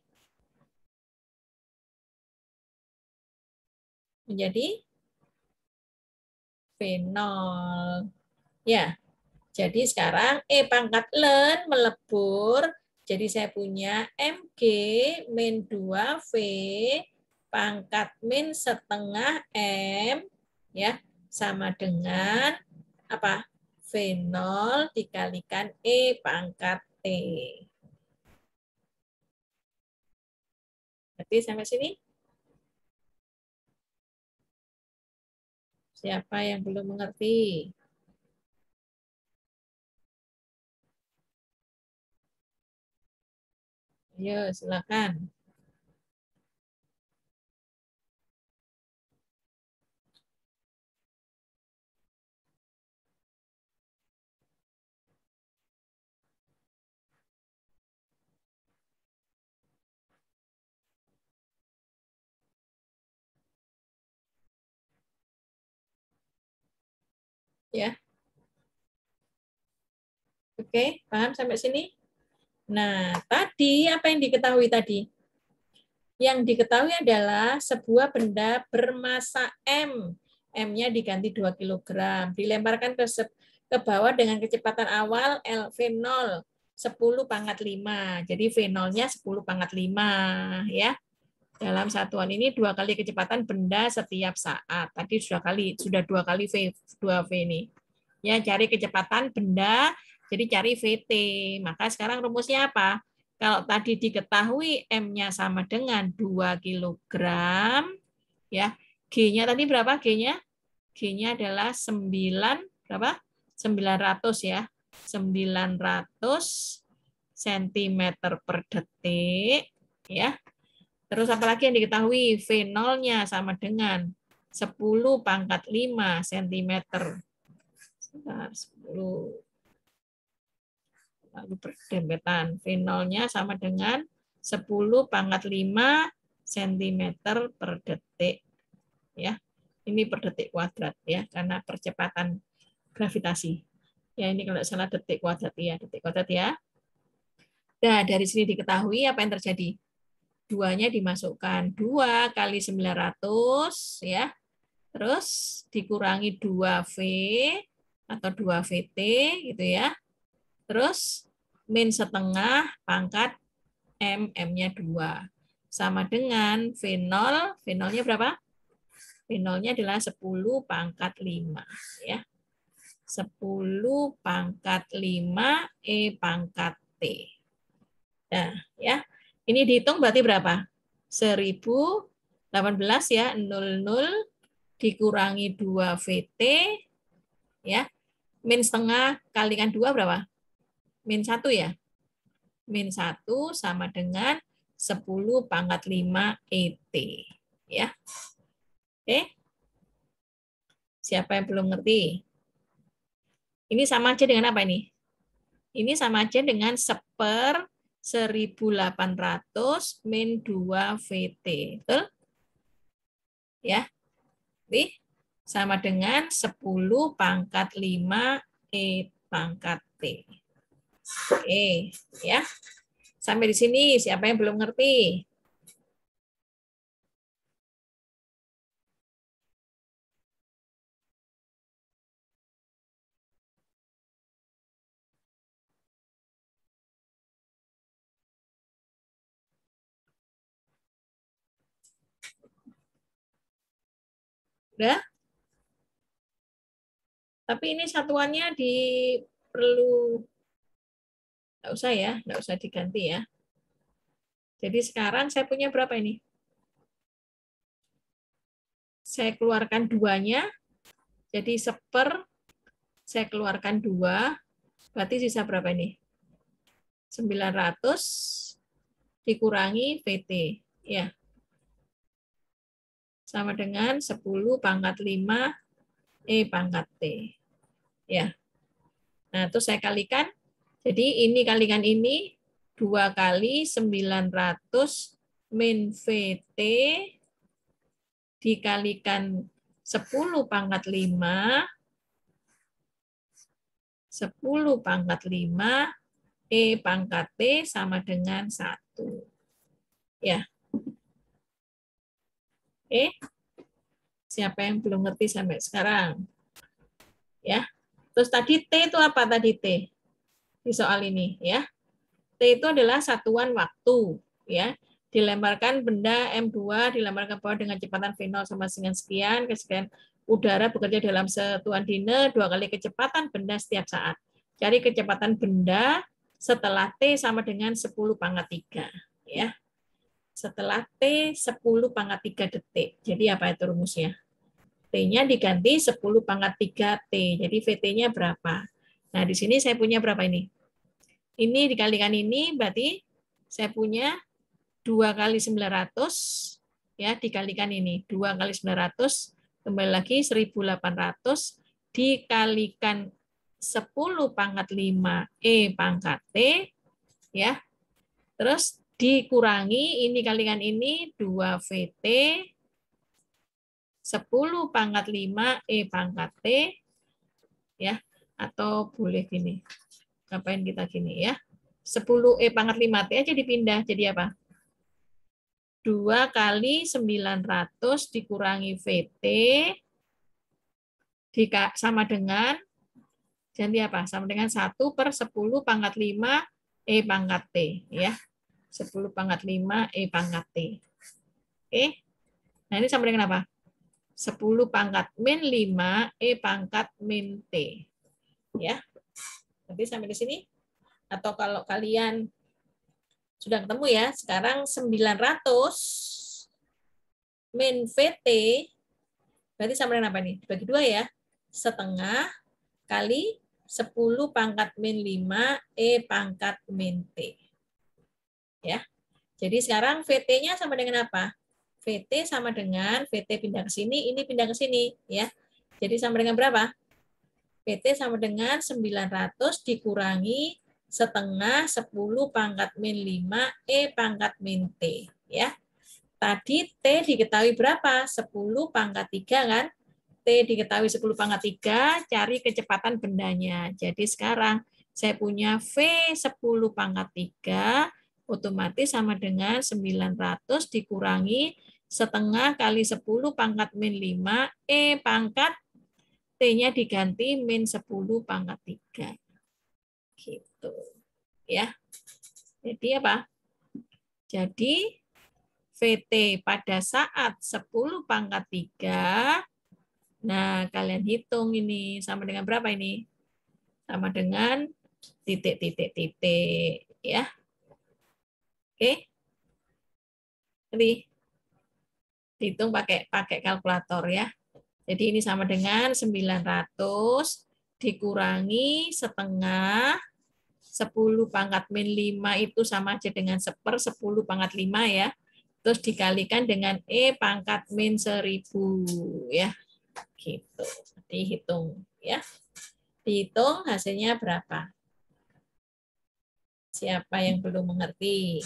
S1: menjadi V0. Ya, jadi sekarang E pangkat ln melebur. Jadi saya punya MG min 2V pangkat min setengah M, ya, sama dengan apa? V0 dikalikan E pangkat T. Berarti sampai sini? Siapa yang belum mengerti? Ayo, silakan. Ya. Oke, paham sampai sini? Nah, tadi apa yang diketahui tadi? Yang diketahui adalah sebuah benda bermassa M. M-nya diganti 2 kg. Dilemparkan ke bawah dengan kecepatan awal V0, 10 pangkat 5. Jadi V0-nya 10 pangkat 5. Ya. Dalam satuan ini 2 kali kecepatan benda setiap saat. Tadi sudah 2 kali V2V ini. Ya, cari kecepatan benda, jadi cari VT. Maka sekarang rumusnya apa? Kalau tadi diketahui M-nya sama dengan 2 kg, ya. G-nya tadi berapa G-nya? G-nya adalah 9 berapa? 900 ya. 900 cm per detik, ya. Terus apalagi yang diketahui? V0-nya sama dengan 10 pangkat 5 cm. 10. Lalu berdempetan. V0-nya sama dengan 10 pangkat 5 cm per detik. Ya, ini per detik kuadrat ya, karena percepatan gravitasi. Ya, ini kalau salah detik kuadrat ya, detik kuadrat ya. Nah, dari sini diketahui apa yang terjadi. 2-nya dimasukkan 2 kali 900 ya. Terus dikurangi 2V atau 2VT gitu ya. Terus min setengah pangkat M, M-nya 2. Sama dengan V0, V0-nya berapa? V0-nya adalah 10 pangkat 5. Ya. 10 pangkat 5 E pangkat T. Nah, ya. Ini dihitung berarti berapa? 1018 ya, 00 dikurangi 2 VT, ya. Min setengah kalikan 2 berapa? Min 1 ya. Min 1 sama dengan 10 pangkat 5 ET. Ya. Oke. Siapa yang belum ngerti? Ini sama aja dengan apa ini? Ini sama aja dengan 1/1800 min 2 VT. Betul? Ya. Jadi sama dengan 10 pangkat 5 E pangkat T. Oke, ya. Sampai di sini siapa yang belum ngerti? Udah? Tapi ini satuannya perlu, nggak usah ya, nggak usah diganti ya. Jadi sekarang saya punya berapa ini? Saya keluarkan 2-nya, jadi 1/4, saya keluarkan 2, berarti sisa berapa ini? 900 dikurangi VT. Ya. Sama dengan 10⁵ E pangkat T. Ya. Nah, itu saya kalikan. Jadi ini kalikan ini 2 kali 900 min VT dikalikan 10⁵ 10⁵ E pangkat T sama dengan 1. Ya. Oke. Siapa yang belum ngerti sampai sekarang? Ya. Terus tadi T itu apa tadi T? Di soal ini ya. T itu adalah satuan waktu ya. Dilemparkan benda M2 dilemparkan ke bawah dengan kecepatan V0 sama dengan sekian, kesekian udara bekerja dalam satuan dine 2 kali kecepatan benda setiap saat. Cari kecepatan benda setelah T sama dengan 10⁵ ya. Setelah T 10⁵ detik. Jadi apa itu rumusnya? T-nya diganti 10⁵ T. Jadi VT-nya berapa? Nah, di sini saya punya berapa ini? Ini dikalikan ini berarti saya punya 2 kali 900 ya dikalikan ini. 2 kali 900 kembali lagi 1800 dikalikan 10⁵ E pangkat T ya. Terus dikurangi ini kalikan ini 2 VT 10⁵ E pangkat T ya, atau boleh gini. Ngapain kita gini ya? 10 E pangkat 5 T aja dipindah jadi apa? 2 kali 900 dikurangi VT sama dengan jadi apa? Sama dengan 1/10⁵ E pangkat T ya. 10⁵ E pangkat T. Oke. Nah, ini sama dengan apa? 10⁵-5 E pangkat min T. Ya. Nanti sampai di sini. Atau kalau kalian sudah ketemu ya, sekarang 900 min VT berarti sama dengan apa nih? Dibagi 2 ya. Setengah kali 10⁵-5 E pangkat min T. Ya. Jadi sekarang VT-nya sama dengan apa? VT sama dengan VT pindah ke sini, ini pindah ke sini ya. Jadi sama dengan berapa? VT sama dengan 900 dikurangi setengah 10⁵-5 E pangkat min T ya. Tadi T diketahui berapa? 10⁵ kan? T diketahui 10⁵, cari kecepatan bendanya. Jadi sekarang saya punya V 10⁵, otomatis sama dengan 900 dikurangi setengah kali 10⁵-5 E pangkat T-nya diganti min 10⁵. Gitu. Ya. Jadi apa? Jadi VT pada saat 10⁵, nah kalian hitung ini sama dengan berapa ini? Sama dengan titik-titik-titik ya. Oke. Jadi hitung pakai kalkulator ya. Jadi ini sama dengan 900 dikurangi setengah 10⁵-5 itu sama aja dengan 1/10⁵ ya. Terus dikalikan dengan E pangkat min 1000 ya. Gitu. Dihitung ya. Dihitung hasilnya berapa? Siapa yang belum mengerti?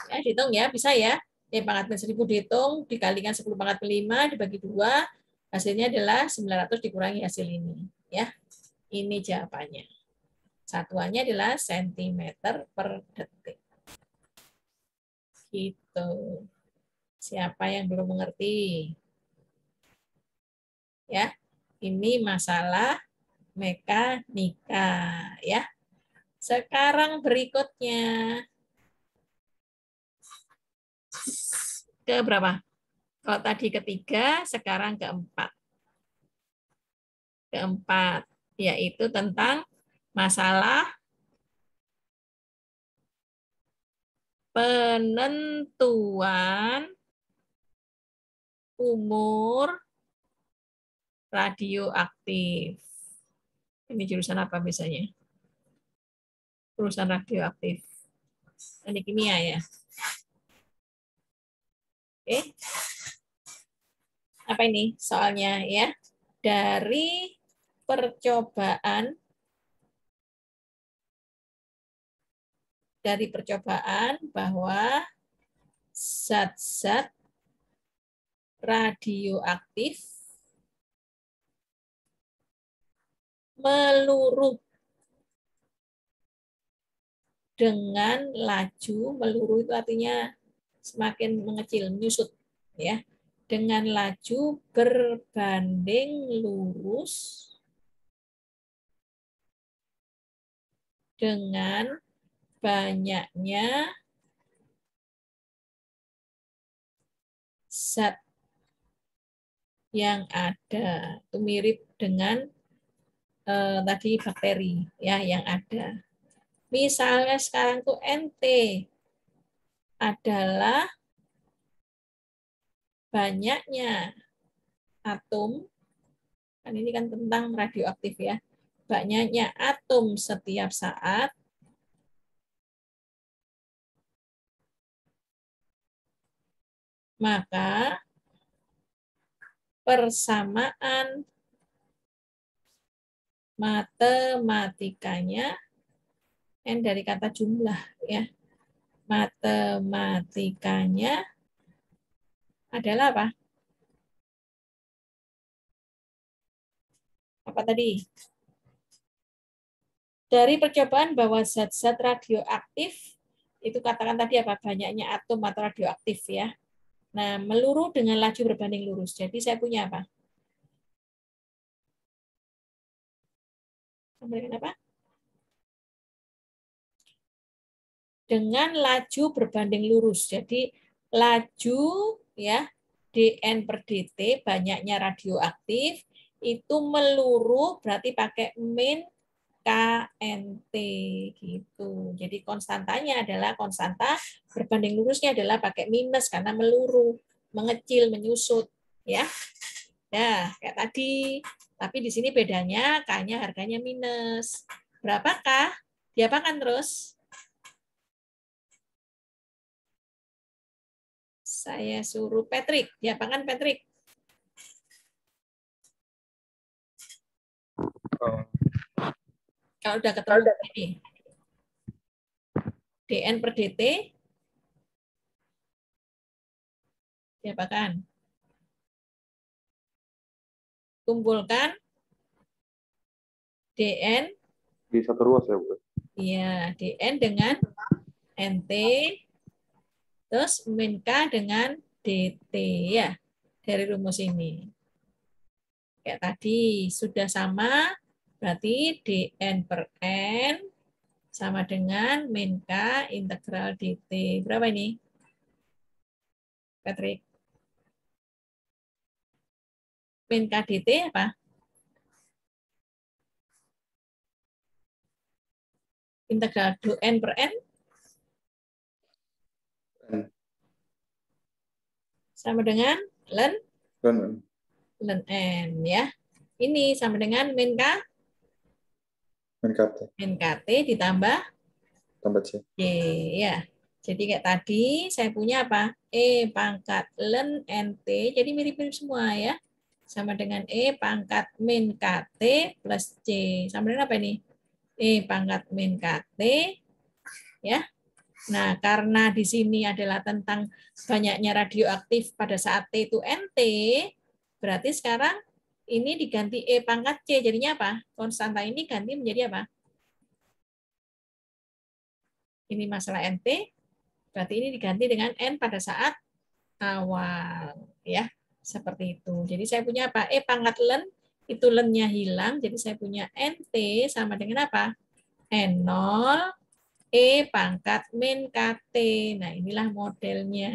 S1: Ya, dihitung ya, bisa ya. E pangkat min 1000 dihitung, dikalikan 10⁵-5 dibagi 2, hasilnya adalah 900 dikurangi hasil ini. Ya, ini jawabannya. Satuannya adalah sentimeter per detik. Gitu. Siapa yang belum mengerti? Ya, ini masalah mekanika. Ya. Sekarang berikutnya. ke berapa? Kalau tadi ketiga, sekarang keempat. Keempat, yaitu tentang masalah penentuan umur radioaktif. Ini jurusan apa biasanya? Jurusan radioaktif. Ini kimia ya. Oke. Apa ini soalnya ya? Dari percobaan bahwa zat-zat radioaktif meluruh dengan laju, meluruh itu artinya semakin mengecil, menyusut ya, dengan laju berbanding lurus dengan banyaknya zat yang ada. Itu mirip dengan tadi bakteri ya yang ada. Misalnya sekarang tuh NT adalah banyaknya atom, kan ini kan tentang radioaktif ya, banyaknya atom setiap saat maka persamaan matematikanya, N dari kata jumlah ya, matematikanya adalah apa? Apa tadi? Dari percobaan bahwa zat-zat radioaktif, itu katakan tadi apa? Banyaknya atom atau radioaktif ya. Nah, meluruh dengan laju berbanding lurus. Jadi saya punya apa? Dengan apa? Dengan laju berbanding lurus. Jadi laju ya dN per dt banyaknya radioaktif itu meluruh berarti pakai min KNT gitu. Jadi konstantanya adalah konstanta, berbanding lurusnya adalah pakai minus karena meluruh, mengecil, menyusut ya. Ya, kayak tadi. Tapi di sini bedanya K-nya harganya minus. Berapakah? Diapakan terus? Saya suruh Patrick. Diapakan Patrick? Kalau udah ketemu ini. dN per dt. Diapakan? Kumpulkan dN.
S2: Di satu ruas ya, Bu?
S1: Iya, dN dengan NT. Terus min K dengan dt ya. Dari rumus ini. Kayak tadi, sudah sama, berarti dN per N sama dengan min K integral dt. Berapa ini? Patrick? Min K dt apa? Integral N per N? Sama dengan ln N ya. Ini sama dengan min K? Min KT ditambah
S2: tambah C.
S1: ya. Jadi kayak tadi saya punya apa? E pangkat ln NT. Jadi mirip-mirip semua ya. Sama dengan E pangkat min KT plus C. Sama dengan apa ini? E pangkat min KT. Ya. Nah, karena di sini adalah tentang banyaknya radioaktif pada saat T itu NT, berarti sekarang ini diganti E pangkat C. Jadinya apa? Konstanta ini ganti menjadi apa? Ini masalah NT, berarti ini diganti dengan N pada saat awal. Ya, seperti itu. Jadi saya punya apa? E pangkat ln, itu ln-nya hilang, jadi saya punya NT sama dengan apa? N0, E pangkat min KT. Nah, inilah modelnya.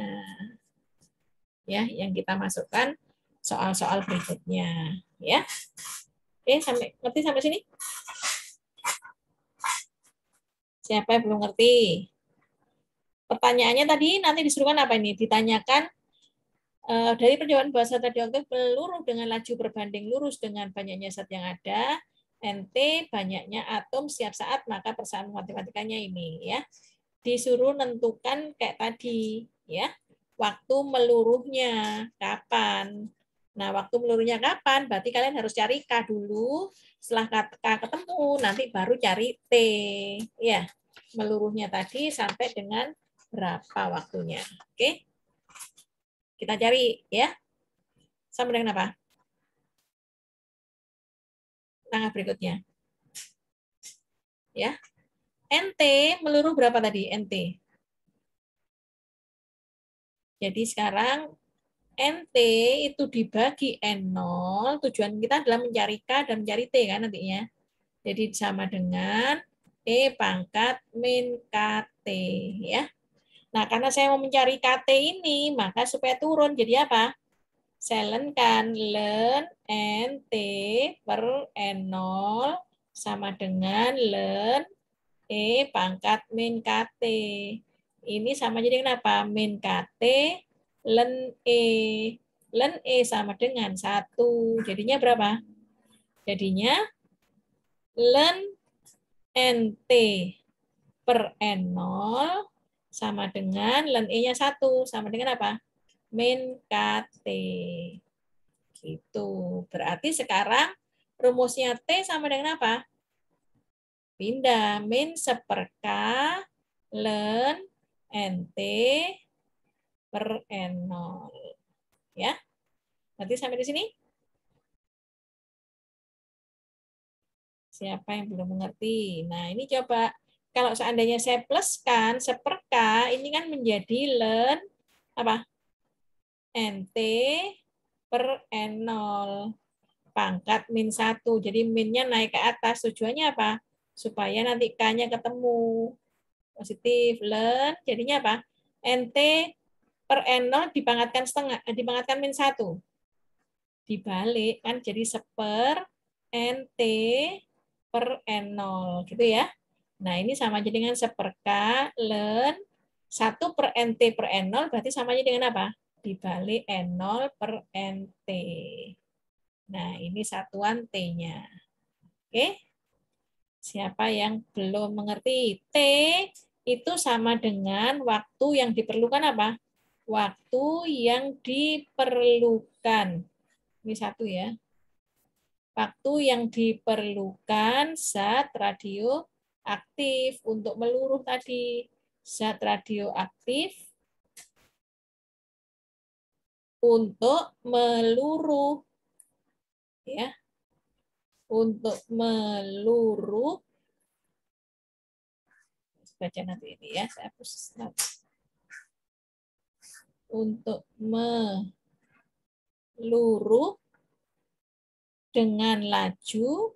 S1: ya yang kita masukkan soal-soal berikutnya, ya. Oke, ngerti sampai sini? Siapa yang belum ngerti? Pertanyaannya tadi nanti disuruhkan apa ini? Ditanyakan dari percobaan bahasa radioaktif peluru dengan laju berbanding lurus dengan banyaknya zat yang ada, NT banyaknya atom setiap saat, maka persamaan matematikanya ini, ya. Disuruh nentukan kayak tadi, ya. Waktu meluruhnya kapan? Nah, waktu meluruhnya kapan? Berarti kalian harus cari K dulu. Setelah K ketemu, nanti baru cari T, ya. Meluruhnya tadi sampai dengan berapa waktunya. Oke. Kita cari, ya. Sama dengan apa? Langkah berikutnya. Ya. NT meluruh berapa tadi? NT. Jadi sekarang NT itu dibagi N0, tujuan kita adalah mencari K dan mencari T kan nantinya. Jadi sama dengan E pangkat min KT, ya. Nah, karena saya mau mencari KT ini, maka supaya turun jadi apa? Saya lenkan len NT per N0 sama dengan len E pangkat min KT. Ini sama jadi kenapa? Min KT len E. Len E sama dengan 1. Jadinya berapa? Jadinya len NT per N0 sama dengan len E-nya 1. Sama dengan apa? Min KT. Gitu. Berarti sekarang rumusnya T sama dengan apa? Pindah. Min seperka len NT per N0. Ya. Nanti sampai di sini? Siapa yang belum mengerti? Nah, ini coba. Kalau seandainya saya pluskan, seperka, ini kan menjadi len apa? NT per N0. Pangkat min 1. Jadi minnya naik ke atas. Tujuannya apa? Supaya nanti K-nya ketemu. Positif. Len. Jadinya apa? NT per N0 dipangkatkan setengah, dipangkatkan min 1. Dibalik kan jadi seper NT per N0 gitu ya. Nah, ini sama aja dengan seper K len 1 per NT per N0 berarti sama aja dengan apa? Dibalik N0 per NT. Nah, ini satuan T-nya. Oke. Siapa yang belum mengerti? T itu sama dengan waktu yang diperlukan apa? Waktu yang diperlukan. Ini satu ya. Waktu yang diperlukan zat radioaktif untuk meluruh tadi. Zat radioaktif untuk meluruh. Ya. Untuk meluruh. Baca nanti ini ya. Saya hapus nanti. Untuk meluruh dengan laju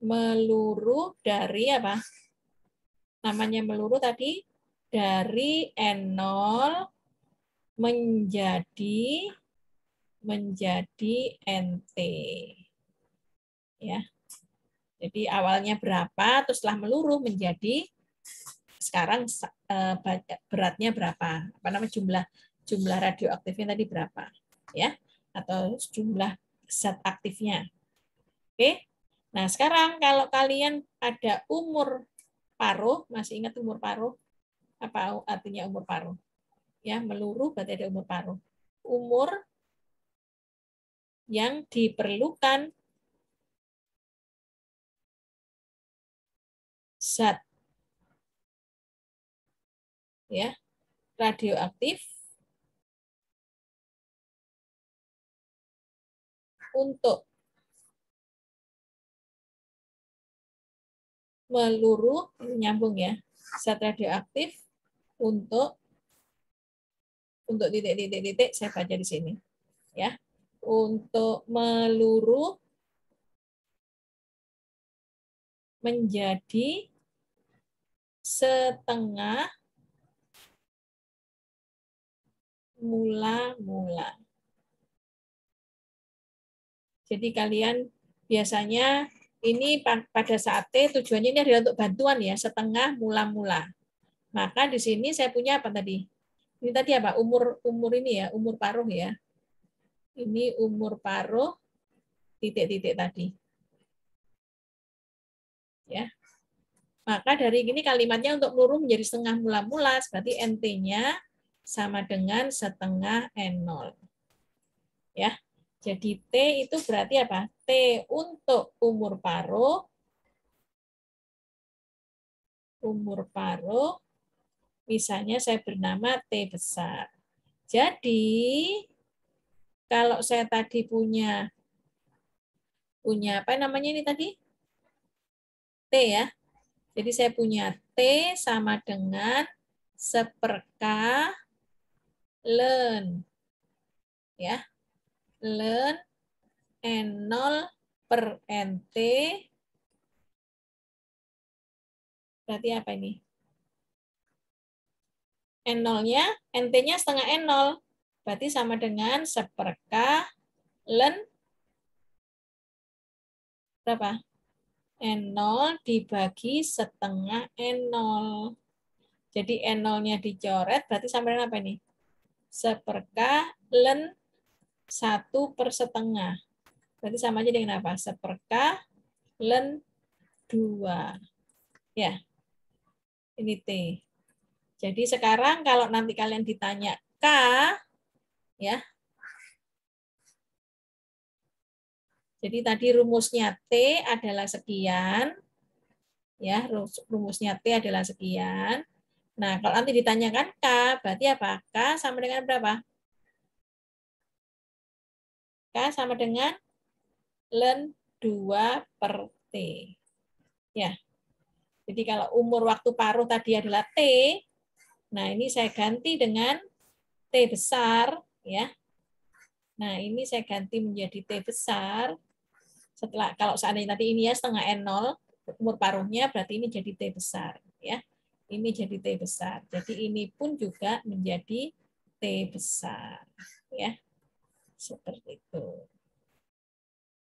S1: meluruh dari apa? Namanya meluruh tadi dari N0 menjadi NT. Ya. Jadi awalnya berapa, terus setelah meluruh menjadi sekarang beratnya berapa? Apa namanya jumlah radioaktifnya tadi berapa? Ya. Atau jumlah zat aktifnya. Oke. Nah, sekarang kalau kalian ada umur paruh, masih ingat umur paruh? Apa artinya umur paruh? Ya, meluruh berarti ada umur paruh. Umur yang diperlukan zat ya radioaktif untuk meluruh, nyambung ya, zat radioaktif untuk titik-titik saya baca di sini ya, untuk meluruh menjadi setengah mula-mula. Jadi kalian biasanya ini pada saat T tujuannya ini adalah untuk bantuan ya, setengah mula-mula. Maka di sini saya punya apa tadi? Ini tadi apa? Umur ini ya, umur paruh ya. Ini umur paruh titik-titik tadi. Ya. Maka dari ini kalimatnya untuk peluru menjadi setengah mula-mula, berarti NT-nya sama dengan setengah N0. Ya. Jadi T itu berarti apa? T untuk umur paruh misalnya saya bernama T besar. Jadi kalau saya tadi punya apa namanya ini tadi? T ya. Jadi saya punya T sama dengan seperka ln. Ya. Ln N0 per NT. Berarti apa ini? N0-nya, NT-nya setengah N0. Berarti sama dengan seperka ln berapa? N0 dibagi setengah N0. Jadi N0-nya dicoret, berarti sama dengan apa ini? Seperka ln 1 per setengah. Berarti sama aja dengan apa? Seperka ln 2. Ya, ini T. Jadi sekarang kalau nanti kalian ditanya K, ya. Jadi tadi rumusnya T adalah sekian. Ya, rumusnya T adalah sekian. Nah, kalau nanti ditanyakan K, berarti apa? K sama dengan berapa? K sama dengan ln 2 per T. Ya. Jadi kalau umur waktu paruh tadi adalah T, nah ini saya ganti dengan T besar. Ya. Nah, ini saya ganti menjadi T besar. Setelah kalau seandainya tadi ini ya setengah N0, umur paruhnya berarti ini jadi T besar. Ya. Ini jadi T besar. Jadi ini pun juga menjadi T besar. Ya. Seperti itu.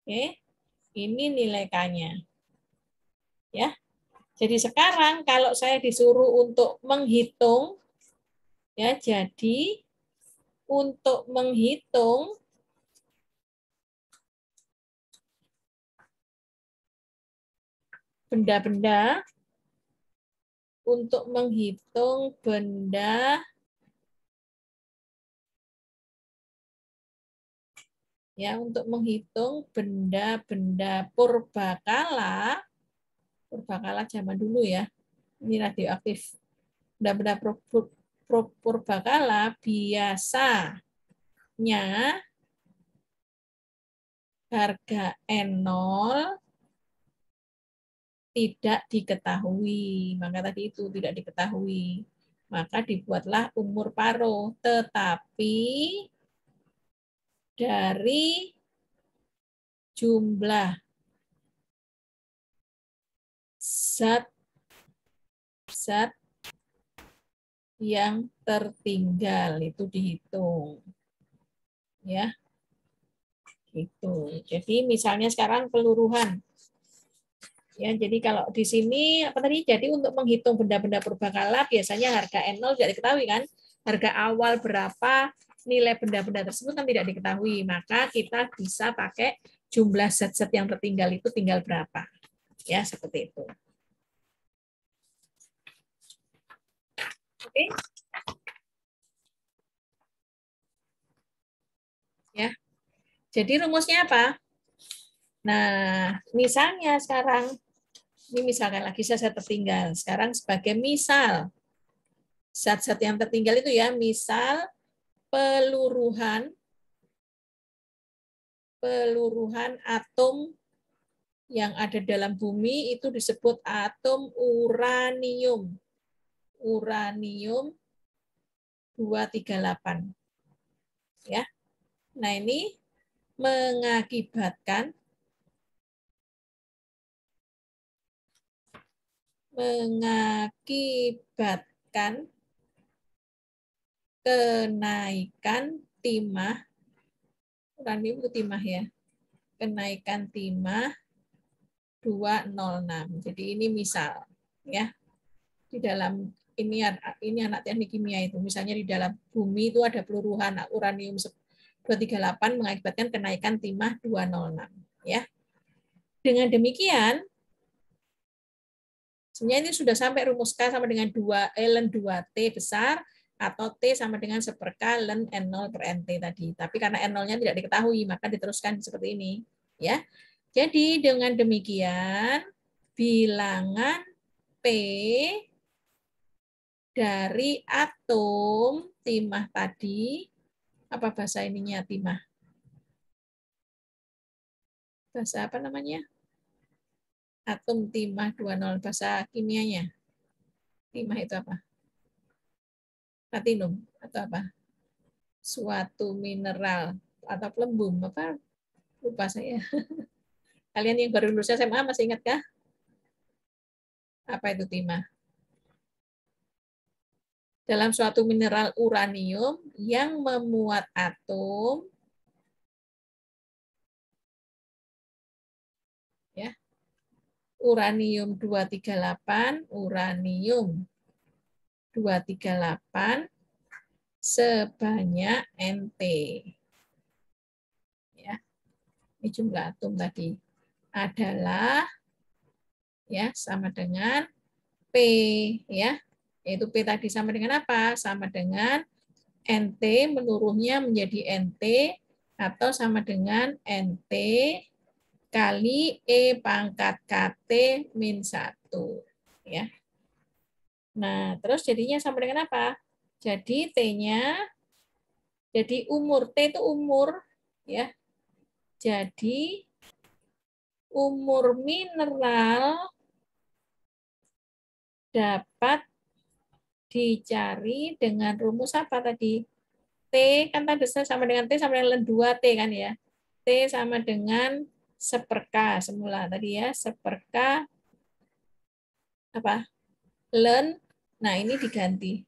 S1: Oke. Ini nilai K-nya. Ya. Jadi sekarang kalau saya disuruh untuk menghitung, ya jadi untuk menghitung benda-benda, untuk menghitung benda ya untuk menghitung benda-benda purbakala zaman dulu ya, ini radioaktif, benda-benda purbakala biasanya harga N0 tidak diketahui, maka tadi itu tidak diketahui, maka dibuatlah umur paruh, tetapi dari jumlah zat yang tertinggal itu dihitung. Ya. Gitu. Jadi misalnya sekarang peluruhan. Ya, jadi kalau di sini apa tadi? Jadi untuk menghitung benda-benda purbakala biasanya harga N0 tidak diketahui kan? Harga awal berapa, nilai benda-benda tersebut kan tidak diketahui. Maka kita bisa pakai jumlah zat-zat yang tertinggal itu tinggal berapa. Ya, seperti itu. Oke. Ya. Jadi rumusnya apa? Nah, misalnya sekarang ini misalkan lagi zat tertinggal. Sekarang sebagai misal zat-zat yang tertinggal itu ya, misal peluruhan atom yang ada dalam bumi itu disebut atom uranium. Uranium 238. Ya. Nah, ini mengakibatkan mengakibatkan kenaikan timah, uranium itu timah ya, kenaikan timah 206. Jadi ini misal ya, di dalam ini anak teknik kimia itu, misalnya di dalam bumi itu ada peluruhan uranium 238 mengakibatkan kenaikan timah 206 ya. Dengan demikian sebenarnya ini sudah sampai rumus K sama dengan 2 ln 2T besar atau T sama dengan 1/K ln N0 per NT tadi. Tapi karena N0-nya tidak diketahui, maka diteruskan seperti ini. Ya. Jadi dengan demikian, bilangan P dari atom timah tadi, apa bahasa ininya timah? Bahasa apa namanya? Atom timah 20, bahasa kimianya. Timah itu apa? Platinum atau apa? Suatu mineral atau pelembung apa? Lupa saya. Kalian yang baru lulus SMA masih ingatkah? Apa itu timah? Dalam suatu mineral uranium yang memuat atom ya. Uranium 238, uranium 238 sebanyak Nt. Ya. Ini jumlah atom tadi adalah ya sama dengan P ya. Yaitu P tadi sama dengan apa? Sama dengan NT meluruhnya menjadi NT atau sama dengan NT kali E pangkat KT min 1 ya. Nah, terus jadinya sama dengan apa? Jadi T-nya jadi umur, T itu umur ya. Jadi umur mineral dapat dicari dengan rumus apa tadi? T kan tadi sama dengan T sama dengan 2T kan ya. T sama dengan 1/K semula tadi ya, 1/K apa? Ln. Nah, ini diganti.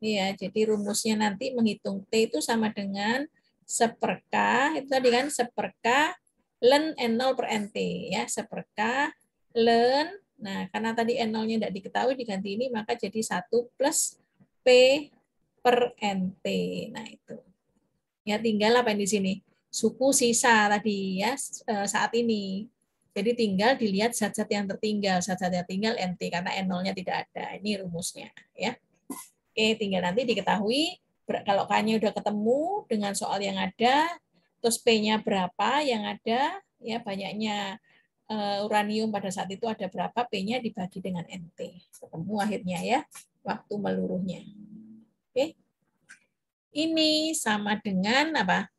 S1: Iya, jadi rumusnya nanti menghitung T itu sama dengan 1/K, itu tadi kan 1/K ln N0 per NT ya, 1/K ln, nah karena tadi N0-nya tidak diketahui diganti ini maka jadi 1 plus P per NT. Nah, itu. Ya tinggal apa yang di sini? Suku sisa tadi ya saat ini. Jadi tinggal dilihat zat-zat yang tertinggal, zat-zat yang tinggal NT karena N0-nya tidak ada. Ini rumusnya ya. Oke, tinggal nanti diketahui kalau K-nya udah ketemu dengan soal yang ada, terus P-nya berapa yang ada, ya banyaknya uranium pada saat itu ada berapa, P-nya dibagi dengan NT. Ketemu akhirnya ya, waktu meluruhnya. Oke. Ini sama dengan apa?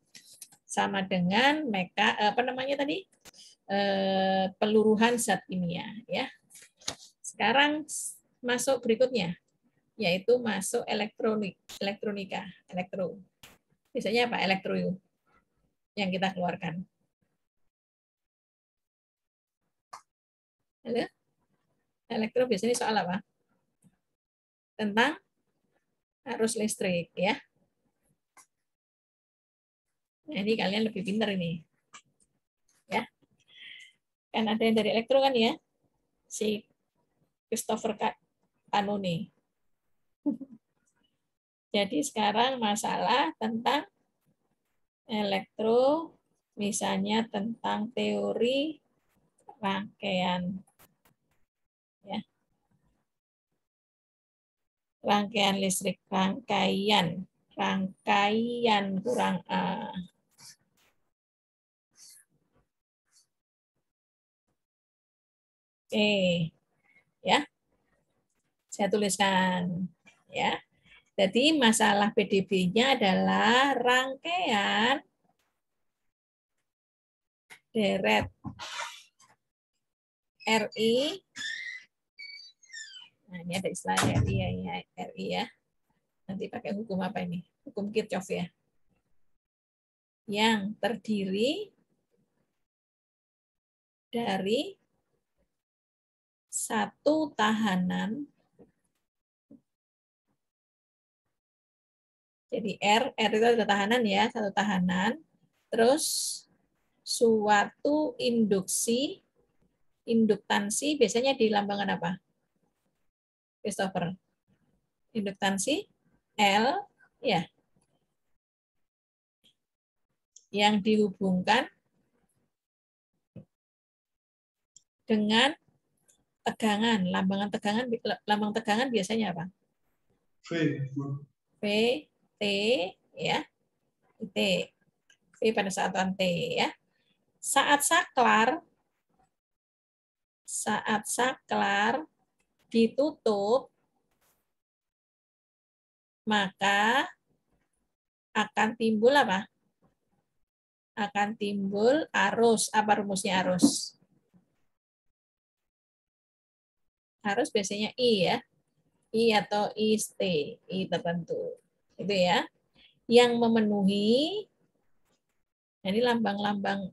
S1: Sama dengan apa namanya tadi? Peluruhan zat kimia ya. Sekarang masuk berikutnya, yaitu masuk elektronika, elektro. Biasanya apa? Elektro yang kita keluarkan. Halo? Elektro biasanya soal apa? Tentang arus listrik ya. Nah, ini kalian lebih pintar ini. Ya. Kan ada yang dari elektro kan ya? Si Christopher Canoni. Jadi sekarang masalah tentang elektro, misalnya tentang teori rangkaian. Ya. Rangkaian listrik, rangkaian kurang A. Oke. Ya. Saya tuliskan ya. Jadi masalah PDB-nya adalah rangkaian deret RI. Nah, ini ada istilah RI ya. Nanti pakai hukum apa ini? Hukum Kirchhoff ya. Yang terdiri dari satu tahanan. Jadi R itu adalah tahanan ya, satu tahanan. Terus suatu induktansi biasanya di lambangkan apa? Christopher. Induktansi L ya. Yang dihubungkan dengan tegangan. Lambang tegangan biasanya apa?
S4: V.
S1: V, T ya. T. V pada satuan T ya. Saat saklar ditutup, maka akan timbul apa? Akan timbul arus. Apa rumusnya arus? Arus biasanya I ya. I atau IST, I tertentu. Itu ya. Yang memenuhi, ini lambang-lambang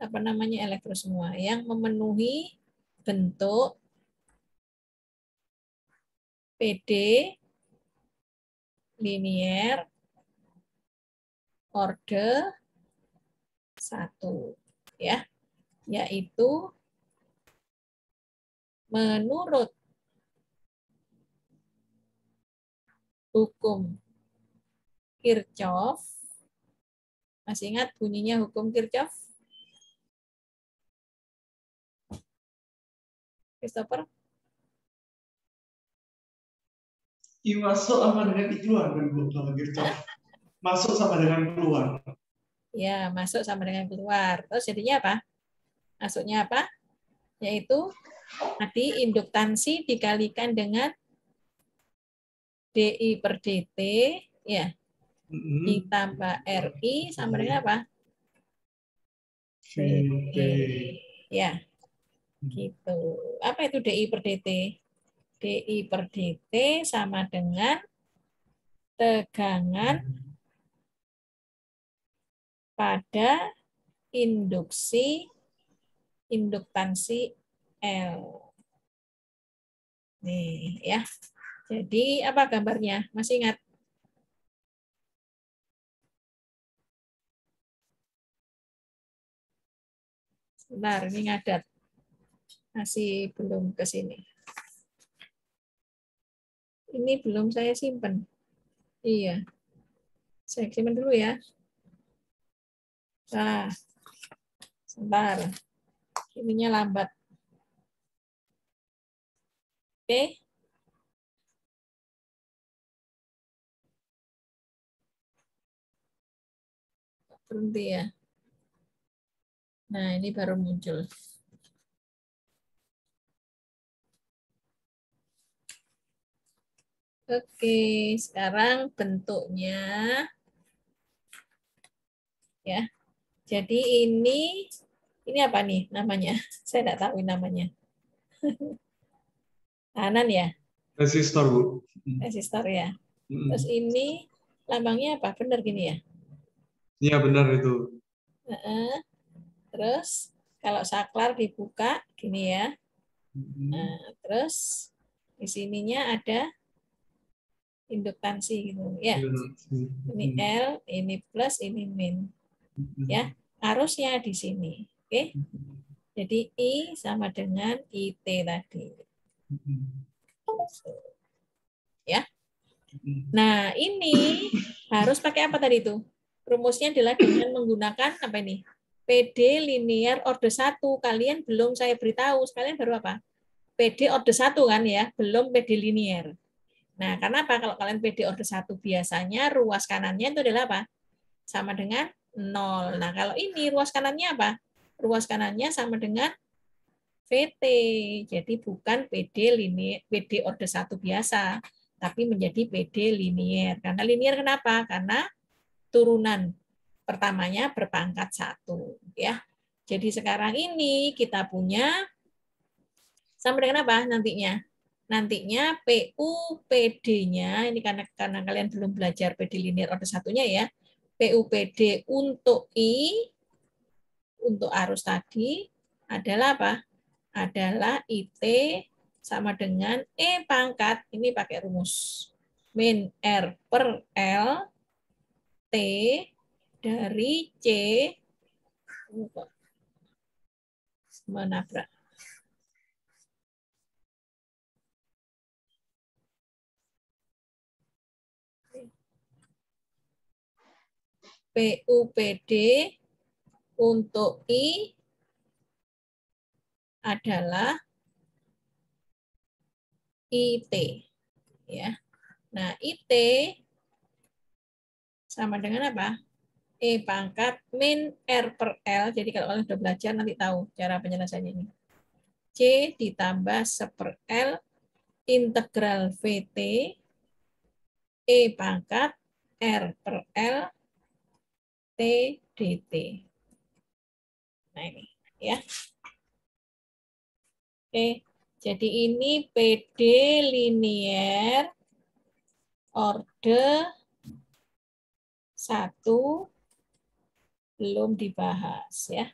S1: apa namanya elektro semua, yang memenuhi bentuk PD linier orde 1 ya, yaitu menurut hukum Kirchhoff. Masih ingat bunyinya hukum Kirchhoff? Christopher?
S4: I masuk sama dengan I keluar kan Bu kalau gitu. Masuk sama dengan keluar.
S1: Ya, masuk sama dengan keluar. Terus jadinya apa? Masuknya apa? Yaitu tadi induktansi dikalikan dengan DI per DT ya, ditambah RI sama dengan apa?
S4: VT.
S1: Ya, gitu. Apa itu DI per DT? DI per DT sama dengan tegangan pada induktansi L. Nih ya. Jadi apa gambarnya? Masih ingat? Sebentar, ini ngadat. Masih belum ke sini. Ini belum saya simpan. Iya. Saya simpan dulu ya. Nah, sebentar. Ininya lambat. Oke. Berhenti ya. Nah, ini baru muncul. Oke, sekarang bentuknya ya. Jadi ini apa nih namanya? Saya tidak tahu namanya. Tahanan ya?
S4: Resistor Bu.
S1: Resistor ya. Terus ini lambangnya apa? Benar gini ya?
S4: Iya benar itu.
S1: Terus kalau saklar dibuka gini ya. Nah, terus di sininya ada induktansi gitu ya. Ini L, ini plus, ini min. Ya, arusnya di sini. Oke. Jadi I sama dengan IT tadi. Ya. Nah, ini harus pakai apa tadi itu? Rumusnya adalah dengan menggunakan apa ini? PD linear orde 1. Kalian belum saya beritahu, sekalian baru apa? PD orde 1 kan ya, belum PD linear. Nah, karena apa? Kalau kalian PD orde 1 biasanya ruas kanannya itu adalah apa? Sama dengan 0. Nah, kalau ini ruas kanannya apa? Ruas kanannya sama dengan VT. Jadi bukan PD linear, PD orde 1 biasa, tapi menjadi PD linear. Karena linear kenapa? Karena turunan pertamanya berpangkat 1 ya. Jadi sekarang ini kita punya sama dengan apa nantinya? Nantinya PU PD-nya, ini karena kalian belum belajar PD linear orde 1-nya ya. PU PD untuk I, untuk arus tadi adalah apa? Adalah IT sama dengan E pangkat, ini pakai rumus min R per L T dari C menabrak. PUPD untuk I adalah IT. Ya. Nah, IT sama dengan apa? E pangkat min R per L. Jadi kalau kalian sudah belajar nanti tahu cara penyelesaiannya ini. C ditambah 1/L integral VT E pangkat R per L T dt. Nah ini ya. Oke, jadi ini PD linier orde 1 belum dibahas ya.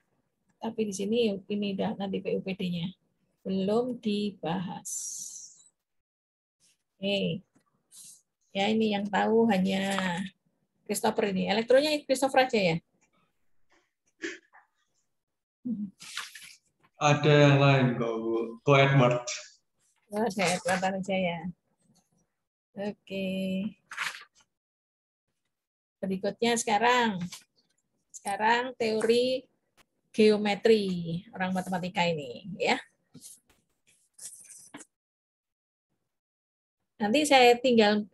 S1: Tapi di sini ini udah nanti PUPD-nya. Belum dibahas. Oke. Ya ini yang tahu hanya Christopher ini. Elektronnya Christopher aja ya.
S4: Ada yang lain kok, Bu. Ko Edward.
S1: Oh, saya Edward aja ya. Oke. Berikutnya sekarang teori geometri orang matematika ini ya. Nanti saya tinggal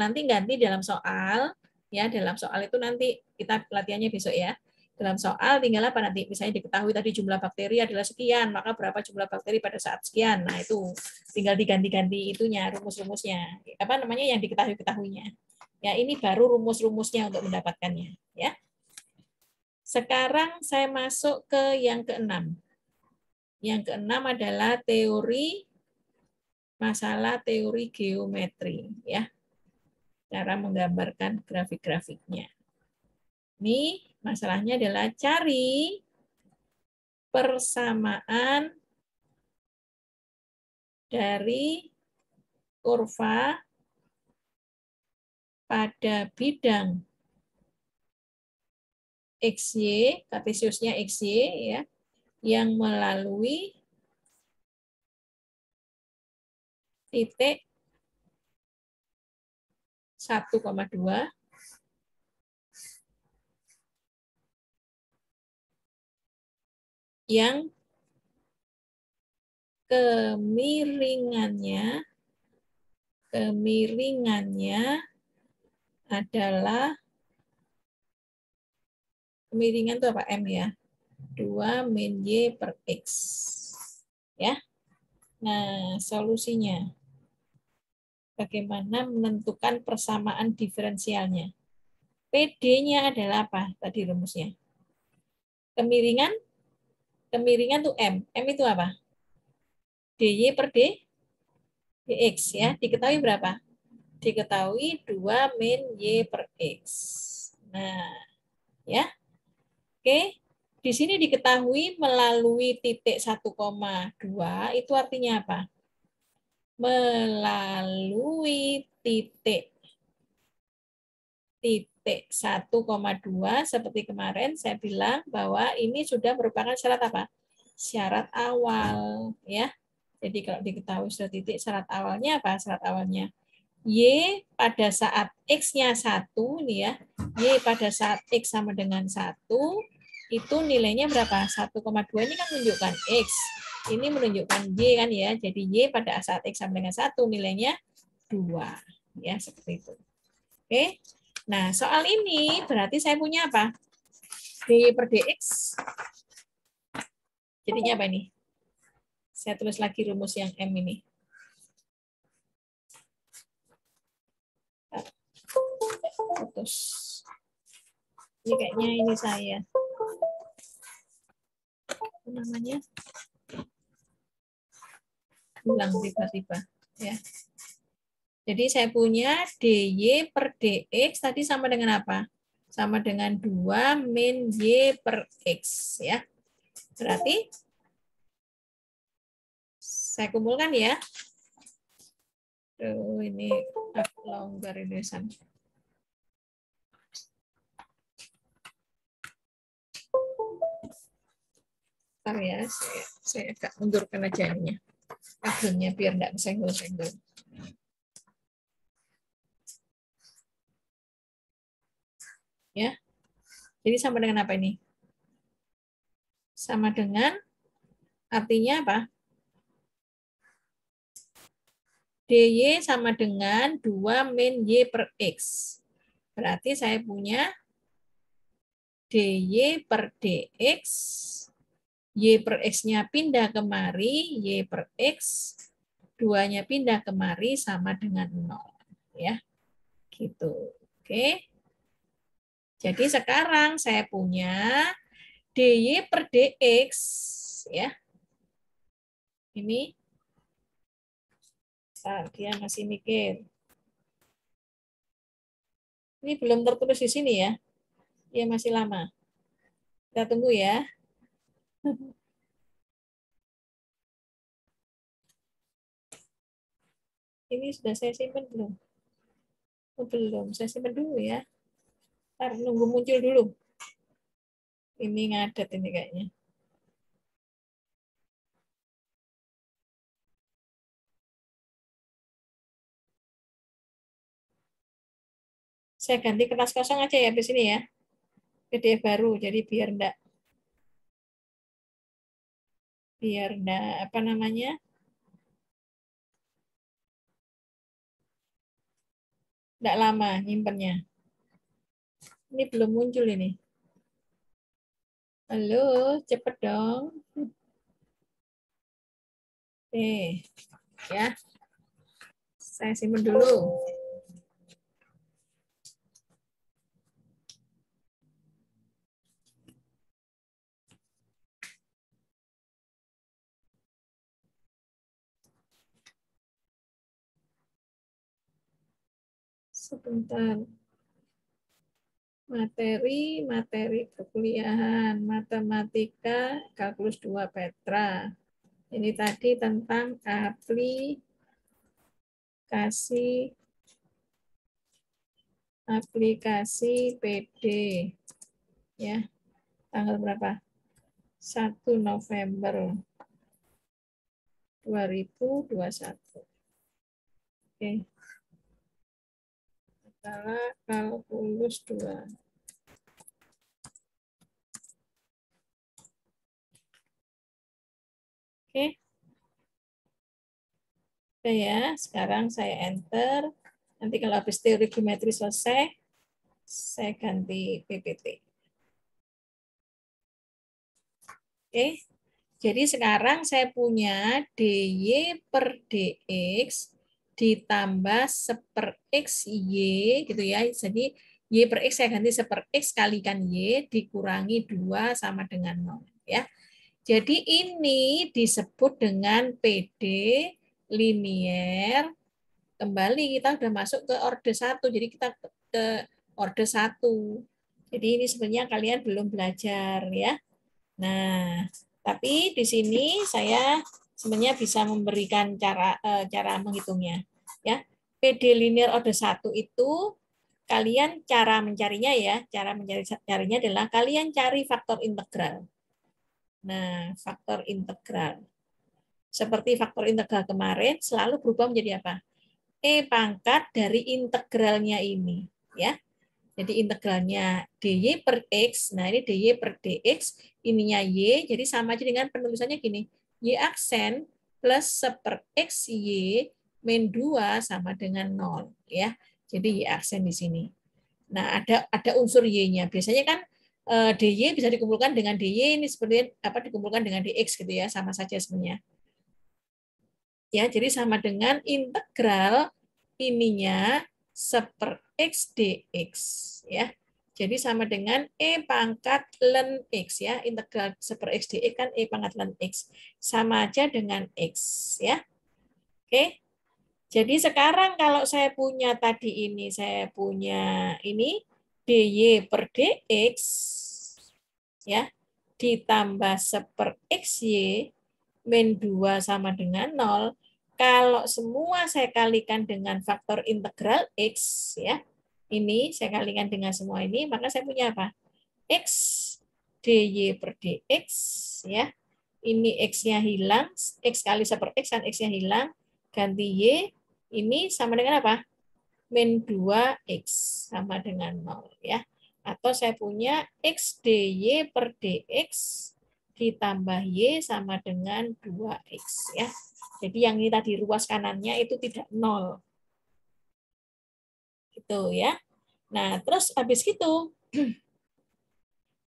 S1: nanti ganti dalam soal ya, dalam soal itu nanti kita latihannya besok ya. Dalam soal tinggal apa nanti misalnya diketahui tadi jumlah bakteri adalah sekian, maka berapa jumlah bakteri pada saat sekian. Nah, itu tinggal diganti-ganti itunya, rumus-rumusnya. Apa namanya yang diketahui-ketahuinya. Ya, ini baru rumus-rumusnya untuk mendapatkannya, ya. Sekarang saya masuk ke yang keenam. Yang keenam adalah masalah teori geometri, ya. Cara menggambarkan grafik-grafiknya. Ini masalahnya adalah cari persamaan dari kurva pada bidang XY, kartesiusnya XY ya, yang melalui titik 1,2 yang kemiringannya adalah kemiringan itu apa? M ya. 2 min Y per X. Ya. Nah, solusinya. Bagaimana menentukan persamaan diferensialnya? PD-nya adalah apa? Tadi rumusnya. Kemiringan tuh M. M itu apa? DY per DX ya. Diketahui berapa? Diketahui 2 min Y per X. Nah, ya. Oke. Di sini diketahui melalui titik 1,2 itu artinya apa? Melalui titik 1,2 seperti kemarin saya bilang bahwa ini sudah merupakan syarat apa? Syarat awal ya. Jadi kalau diketahui sudah titik syarat awalnya apa? Syarat awalnya Y pada saat X-nya 1 nih ya. Y pada saat X sama dengan 1 itu nilainya berapa? 1,2 ini kan menunjukkan X. Ini menunjukkan Y kan ya. Jadi Y pada saat X sama dengan 1 nilainya 2. Ya, seperti itu. Oke. Nah, soal ini berarti saya punya apa? dy per dx. Jadinya apa ini? Saya tulis lagi rumus yang M ini. Putus. Ini kayaknya ini saya. Apa namanya? Hilang tiba-tiba. Ya. Jadi saya punya dy per dx tadi sama dengan apa? Sama dengan 2 min y per x. Ya. Berarti Saya kumpulkan ya. Tuh, ini longgar ini San. Bentar ya, saya agak mundurkan aja ininya. Kabelnya biar enggak senggol-senggol. Ya. Jadi sama dengan apa ini? Sama dengan artinya apa? DY sama dengan 2 min Y per X. Berarti saya punya DY per DX. Y per X-nya pindah kemari, Y per X. 2-nya pindah kemari sama dengan 0. Ya, gitu. Oke. Jadi sekarang saya punya DY per DX. Ya. Ini dia masih mikir. Ini belum tertulis di sini ya. Ya masih lama. Kita tunggu ya. Ini sudah saya simpan belum? Oh, belum. Saya simpan dulu ya. Ntar nunggu muncul dulu. Ini ngadet ini kayaknya. Saya ganti kertas kosong aja ya di sini ya. PDF baru. Jadi biar enggak apa namanya? Enggak lama nyimpennya. Ini belum muncul ini. Halo, cepet dong. Ya. Saya simpan dulu. Sebentar. Materi perkuliahan, matematika, kalkulus 2 Petra. Ini tadi tentang aplikasi PD. Ya. Tanggal berapa? 1 November 2021. Oke. Kalkulus 2. Oke. Oke ya, sekarang saya enter. Nanti kalau habis teori geometri selesai, saya ganti PPT. Oke. Jadi sekarang saya punya DY per DX ditambah 1/X Y gitu ya. Jadi Y per X saya ganti 1/X kalikan Y dikurangi 2 sama dengan 0 ya. Jadi ini disebut dengan PD linier. Kembali kita sudah masuk ke orde 1. Jadi kita ke orde 1. Jadi ini sebenarnya kalian belum belajar ya. Nah, tapi di sini saya sebenarnya bisa memberikan cara menghitungnya ya. PD linear orde 1 itu kalian cara mencarinya ya, cara mencarinya adalah kalian cari faktor integral. Nah, faktor integral. Seperti faktor integral kemarin selalu berubah menjadi apa? E pangkat dari integralnya ini, ya. Jadi integralnya dy per x, nah ini dy per dx, ininya y, jadi sama aja dengan penulisannya gini, y aksen plus 1/x y min 2 sama dengan 0, ya. Jadi y aksen di sini. Nah, ada unsur y-nya. Biasanya kan dy bisa dikumpulkan dengan dy, ini seperti apa dikumpulkan dengan dx gitu ya, sama saja sebenarnya. Ya, jadi sama dengan integral ininya 1/x dx ya. Jadi sama dengan e pangkat ln x ya. Integral 1/x dx kan e pangkat ln x. Sama aja dengan x ya. Oke. Jadi sekarang kalau saya punya tadi ini, saya punya ini dy per dx ya ditambah 1/xy min 2 sama dengan 0, kalau semua saya kalikan dengan faktor integral X, ya, ini saya kalikan dengan semua ini, maka saya punya apa? X dy per dx, ya. Ini X-nya hilang, X kali 1 per X kan X-nya hilang, ganti Y, ini sama dengan apa? Min 2X sama dengan 0, ya. Atau saya punya X dy per dx ditambah Y sama dengan 2X, ya. Jadi yang ini tadi ruas kanannya itu tidak 0. Gitu ya. Nah, terus habis gitu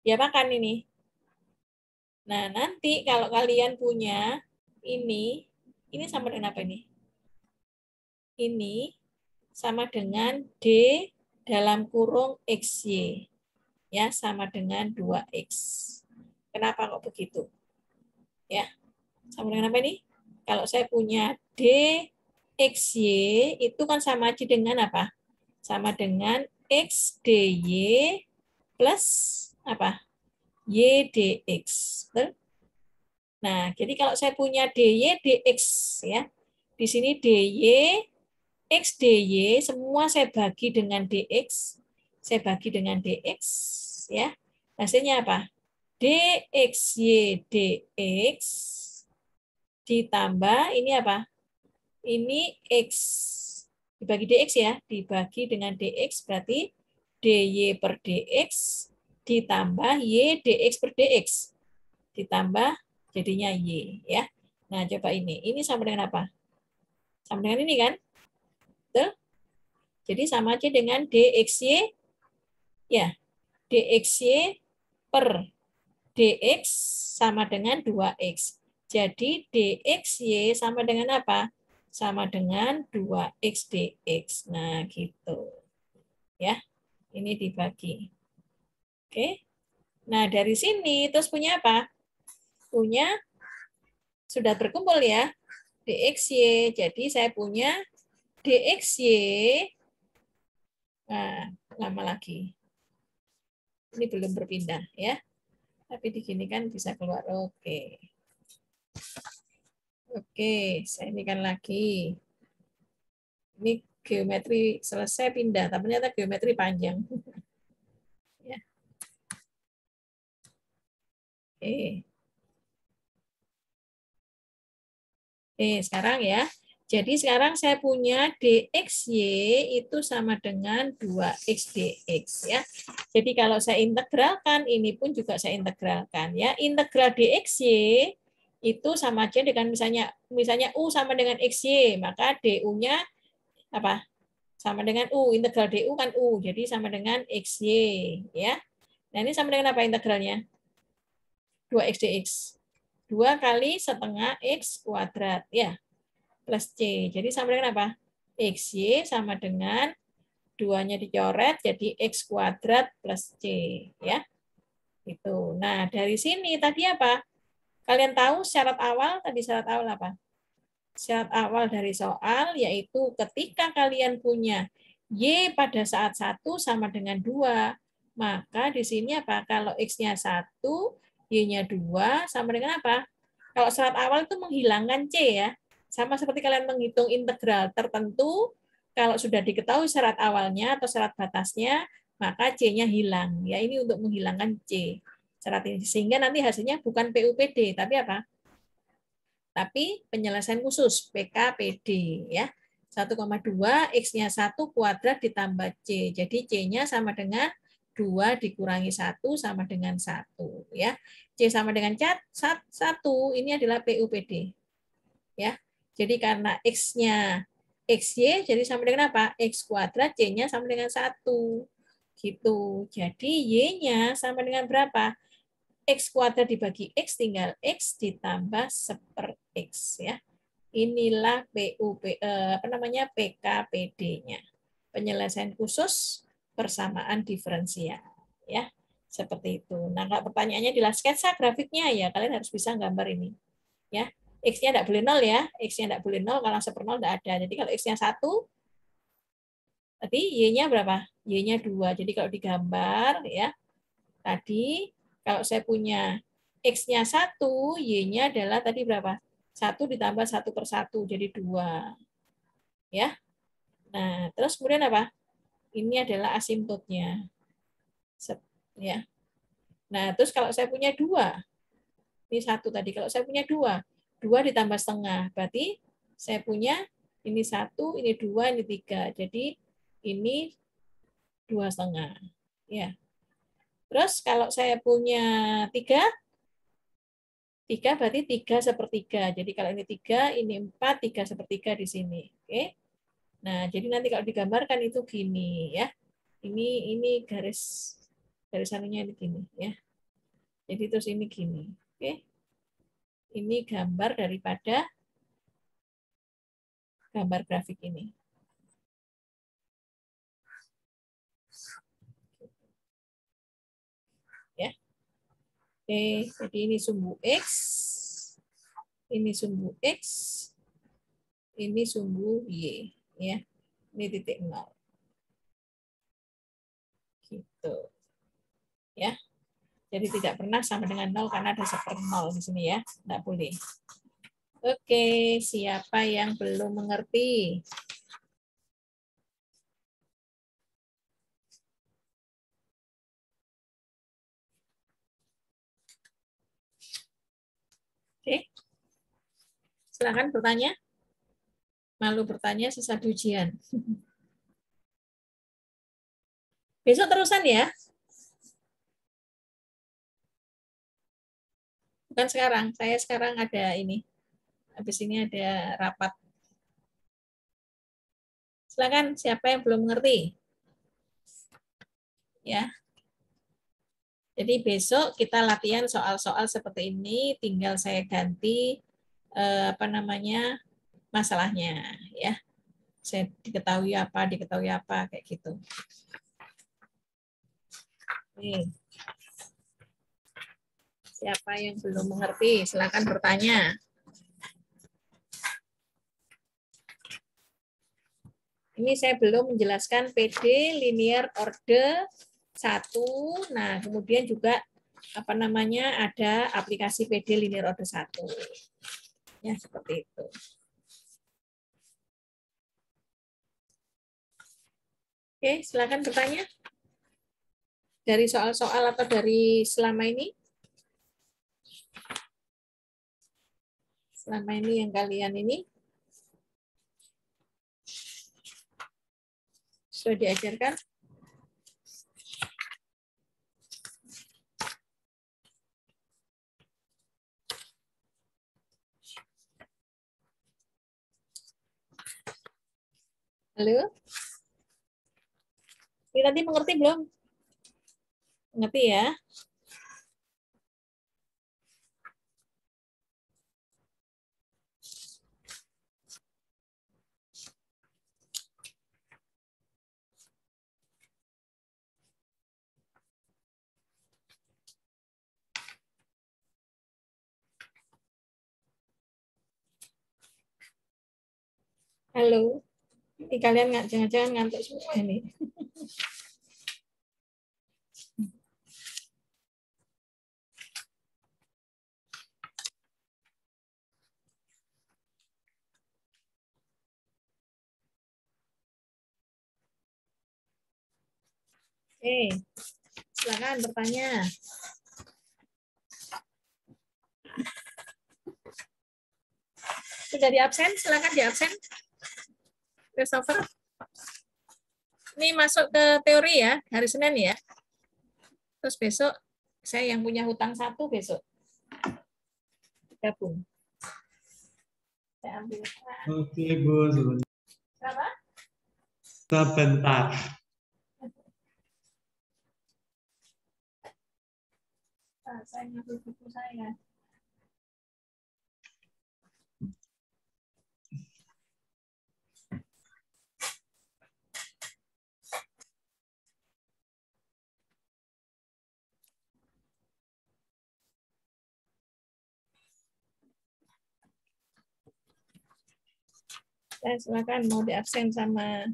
S1: ya makan ini. Nah, nanti kalau kalian punya ini sama dengan apa ini? Ini sama dengan D dalam kurung XY. Ya, sama dengan 2X. Kenapa kok begitu? Ya, sama dengan apa ini? Kalau saya punya DXY itu kan sama aja dengan apa? Sama dengan X dy plus apa? Y dx. Betul? Nah, jadi kalau saya punya dy dx, ya, di sini dy x dy semua saya bagi dengan dx, saya bagi dengan dx, ya. Hasilnya apa? dxy dx ditambah ini apa? Ini x dibagi dx, ya, dibagi dengan dx berarti dy per dx ditambah y dx per dx ditambah jadinya y, ya. Nah, coba ini sama dengan apa? Sama dengan ini kan? Betul? Jadi sama aja dengan dxy, ya, dxy per dx sama dengan 2x. Jadi dxy sama dengan apa? Sama dengan 2x dx. Nah, gitu. Ya, ini dibagi. Oke. Nah, dari sini terus punya apa? Punya sudah berkumpul ya, dxy. Jadi saya punya dxy. Nah, lama lagi. Ini belum berpindah ya. Tapi di sini kan bisa keluar. Oke. Oke, saya ini kan lagi. Ini geometri selesai pindah, tapi ternyata geometri panjang. Ya. Oke. Oke, sekarang ya. Jadi sekarang saya punya dxy itu sama dengan 2x dx, ya. Jadi kalau saya integralkan, ini pun juga saya integralkan, ya. Integral dxy itu sama aja dengan misalnya u sama dengan xy, maka du-nya apa? Sama dengan u, integral du kan u, jadi sama dengan xy, ya. Nah, ini sama dengan apa integralnya? 2x dx. 2 kali setengah x kuadrat, ya, plus c. Jadi sama dengan apa? Xy sama dengan 2-nya dicoret, jadi x kuadrat plus c, ya. Itu. Nah, dari sini tadi apa? Kalian tahu syarat awal, tadi syarat awal apa? Syarat awal dari soal yaitu ketika kalian punya y pada saat 1 sama dengan 2, maka di sini apa? Kalau x-nya 1, y-nya 2 sama dengan apa? Kalau syarat awal itu menghilangkan c, ya. Sama seperti kalian menghitung integral tertentu, kalau sudah diketahui syarat awalnya atau syarat batasnya, maka c-nya hilang. Ya, ini untuk menghilangkan c. Syarat ini sehingga nanti hasilnya bukan PUPD, tapi apa? Tapi penyelesaian khusus PKPD, ya. 1,2 X-nya 1 kuadrat ditambah C. Jadi C-nya sama dengan 2 dikurangi 1 sama dengan 1, ya. C sama dengan 1, ini adalah PUPD. Ya. Jadi karena X-nya XY jadi sama dengan apa? X kuadrat, C-nya sama dengan 1. Gitu. Jadi Y-nya sama dengan berapa? X kuadrat dibagi X tinggal X ditambah 1/x, ya. Inilah PKPD-nya. Penyelesaian khusus persamaan diferensial, ya. Seperti itu. Nah, kalau pertanyaannya di sketsa grafiknya, ya kalian harus bisa gambar ini, ya. X-nya tidak boleh 0, ya. X-nya tidak boleh 0, kalau 1/0 tidak ada. Jadi kalau X-nya 1, tadi Y-nya berapa? Y-nya 2. Jadi kalau digambar, ya, tadi kalau saya punya X-nya 1, Y-nya adalah tadi berapa? 1 ditambah 1/1, jadi 2. Ya. Nah, terus kemudian apa? Ini adalah asimptotnya. Ya. Nah, terus kalau saya punya 2, ini 1 tadi, kalau saya punya 2 ditambah setengah, berarti saya punya ini 1, ini 2, ini 3. Jadi ini 2,5. Ya. Terus kalau saya punya 3 berarti 3/3. Jadi kalau ini 3, ini 4, 3/3 di sini. Oke. Nah, jadi nanti kalau digambarkan itu gini ya. Ini garis anunya ini gini ya. Jadi terus ini gini. Oke. Ini gambar daripada gambar grafik ini. Ya. Oke, jadi ini sumbu X, ini sumbu X, ini sumbu Y, ya. Ini titik 0. Gitu. Ya. Jadi tidak pernah sama dengan 0 karena ada 1/0 di sini ya. Tidak boleh. Oke, siapa yang belum mengerti? Oke. Silakan bertanya. Malu bertanya sesat ujian. Besok terusan ya. Bukan sekarang. Saya sekarang ada ini. Habis ini ada rapat. Silakan siapa yang belum mengerti? Ya. Jadi besok kita latihan soal-soal seperti ini, tinggal saya ganti masalahnya ya. Saya diketahui apa kayak gitu. Nih. Siapa yang belum mengerti, silakan bertanya. Ini saya belum menjelaskan PD linear order 1. Nah, kemudian juga ada aplikasi PD linear order 1. Ya, seperti itu. Oke, silakan bertanya. Dari soal-soal atau dari selama ini? Selama ini yang kalian ini sudah diajarkan? Halo? Ini tadi mengerti belum? Mengerti ya? Halo? Ini kalian jangan-jangan ngantuk semua ini. Oke, silakan bertanya. Sudah di absen, silakan di absen. Christopher. Ini masuk ke teori ya, hari Senin ya. Terus besok saya yang punya hutang 1 besok. Gabung. Saya ambil.
S4: Oke, Bu.
S1: Berapa?
S4: Sebentar.
S1: Saya ngambil buku saya. Saya silakan mau di absen sama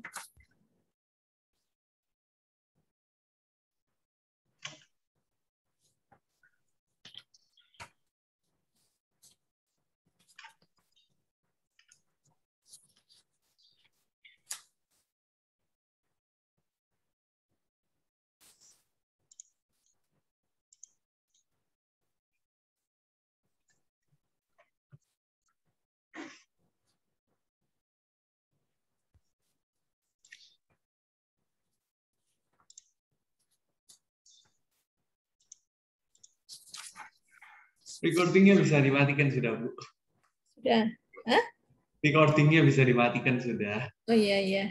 S4: Recordingnya bisa dimatikan sudah, Bu.
S1: Sudah. Hah?
S4: Recordingnya bisa dimatikan sudah.
S1: Oh iya, iya.